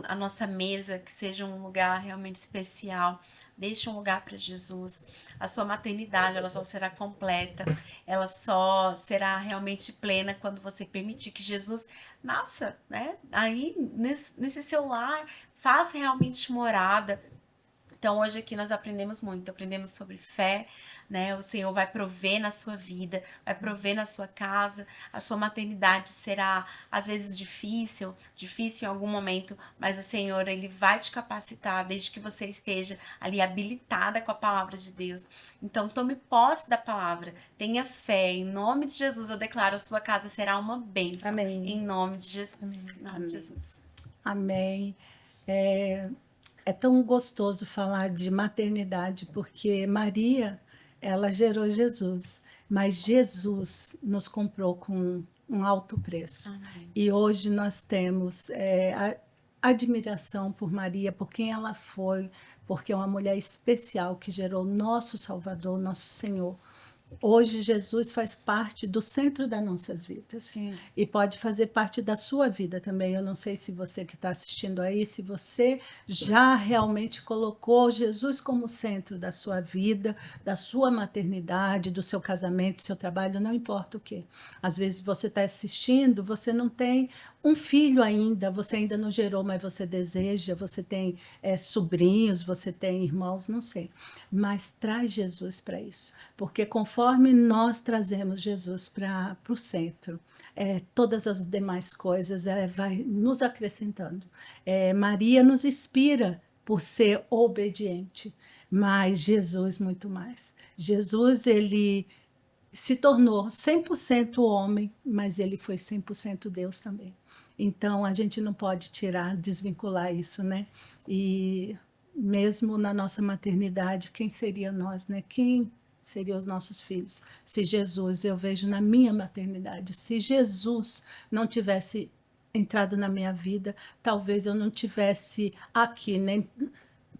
a nossa mesa que seja um lugar realmente especial. Deixe um lugar para Jesus. A sua maternidade, ela só será completa, ela só será realmente plena quando você permitir que Jesus nasça, né? Aí, nesse seu lar, faça realmente morada. Então, hoje aqui nós aprendemos muito, aprendemos sobre fé, né? O Senhor vai prover na sua vida, vai prover na sua casa. A sua maternidade será, às vezes, difícil em algum momento, mas o Senhor, Ele vai te capacitar desde que você esteja ali habilitada com a palavra de Deus. Então, tome posse da palavra, tenha fé. Em nome de Jesus, eu declaro, a sua casa será uma bênção. Amém. Em nome de Jesus. Em nome de Jesus. Amém. É tão gostoso falar de maternidade, porque Maria, ela gerou Jesus, mas Jesus nos comprou com um alto preço. Amém. E hoje nós temos admiração por Maria, por quem ela foi, porque é uma mulher especial que gerou nosso Salvador, nosso Senhor. Hoje Jesus faz parte do centro das nossas vidas. Sim. E pode fazer parte da sua vida também. Eu não sei se você que está assistindo aí, se você já realmente colocou Jesus como centro da sua vida, da sua maternidade, do seu casamento, do seu trabalho, não importa o quê. Às vezes você está assistindo, você não tem um filho ainda, você ainda não gerou, mas você deseja, você tem sobrinhos, você tem irmãos, não sei. Mas traz Jesus para isso, porque conforme nós trazemos Jesus para o centro, todas as demais coisas vai nos acrescentando. Maria nos inspira por ser obediente, mas Jesus muito mais. Jesus, ele se tornou 100% homem, mas ele foi 100% Deus também. Então, a gente não pode desvincular isso, né? E mesmo na nossa maternidade, quem seria nós, né? Quem seriam os nossos filhos? Se Jesus, eu vejo na minha maternidade, se Jesus não tivesse entrado na minha vida, talvez eu não tivesse aqui, nem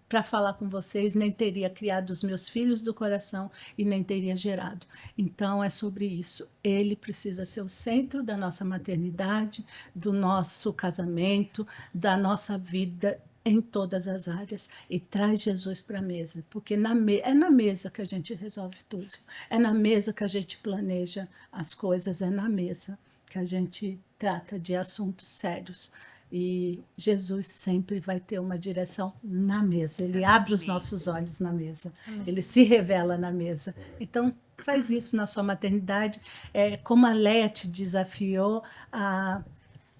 para falar com vocês, nem teria criado os meus filhos do coração e nem teria gerado. Então, é sobre isso. Ele precisa ser o centro da nossa maternidade, do nosso casamento, da nossa vida em todas as áreas. E traz Jesus para a mesa, porque é na mesa que a gente resolve tudo. É na mesa que a gente planeja as coisas, é na mesa que a gente trata de assuntos sérios. E Jesus sempre vai ter uma direção na mesa. Ele abre os nossos olhos na mesa. Ele se revela na mesa. Então, faz isso na sua maternidade. Como a Léa te desafiou, a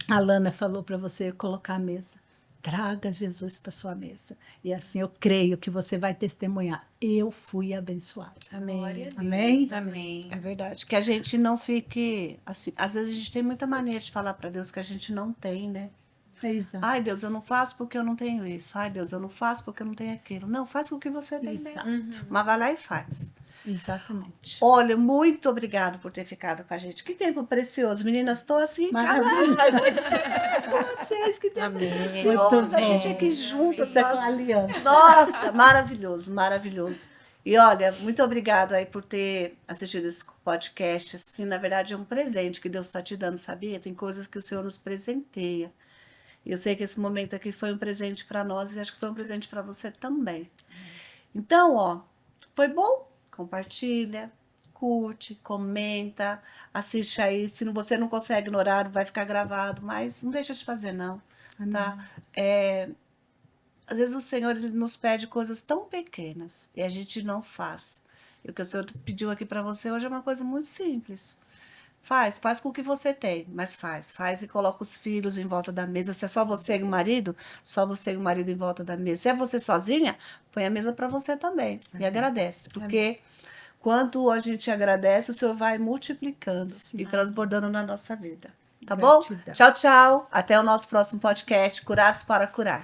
Lana falou para você colocar a mesa. Traga Jesus para sua mesa. E assim eu creio que você vai testemunhar. Eu fui abençoada. Amém. Amém? Amém. É verdade. Que a gente não fique assim. Às vezes a gente tem muita mania de falar para Deus que a gente não tem, né? Exato. Ai, Deus, eu não faço porque eu não tenho isso. Ai, Deus, eu não faço porque eu não tenho aquilo. Não, faz com o que você tem Exato. mesmo. Mas vai lá e faz. Exatamente. Olha, muito obrigado por ter ficado com a gente. Que tempo precioso. Meninas, estou assim, Maravilha. calada. Muito feliz com vocês. Que tempo Amém. precioso. Muito A gente bom. aqui juntas. Você com Nossa, a aliança. nossa, maravilhoso, maravilhoso. E olha, muito obrigado aí por ter assistido esse podcast. Assim, na verdade, é um presente que Deus está te dando, sabia? Tem coisas que o Senhor nos presenteia. E eu sei que esse momento aqui foi um presente para nós e acho que foi um presente para você também. Então, ó, foi bom? Compartilha, curte, comenta, assiste aí. Se você não consegue no horário, vai ficar gravado, mas não deixa de fazer, não, tá? Às vezes o Senhor ele nos pede coisas tão pequenas e a gente não faz. E o que o Senhor pediu aqui para você hoje é uma coisa muito simples. Faz com o que você tem, mas faz e coloca os filhos em volta da mesa. Se é só você e o marido, só você e o marido em volta da mesa. Se é você sozinha, põe a mesa para você também e agradece, porque quando a gente agradece, o Senhor vai multiplicando e transbordando na nossa vida. Tá bom? Gratidão. Tchau, tchau. Até o nosso próximo podcast, Curados para Curar.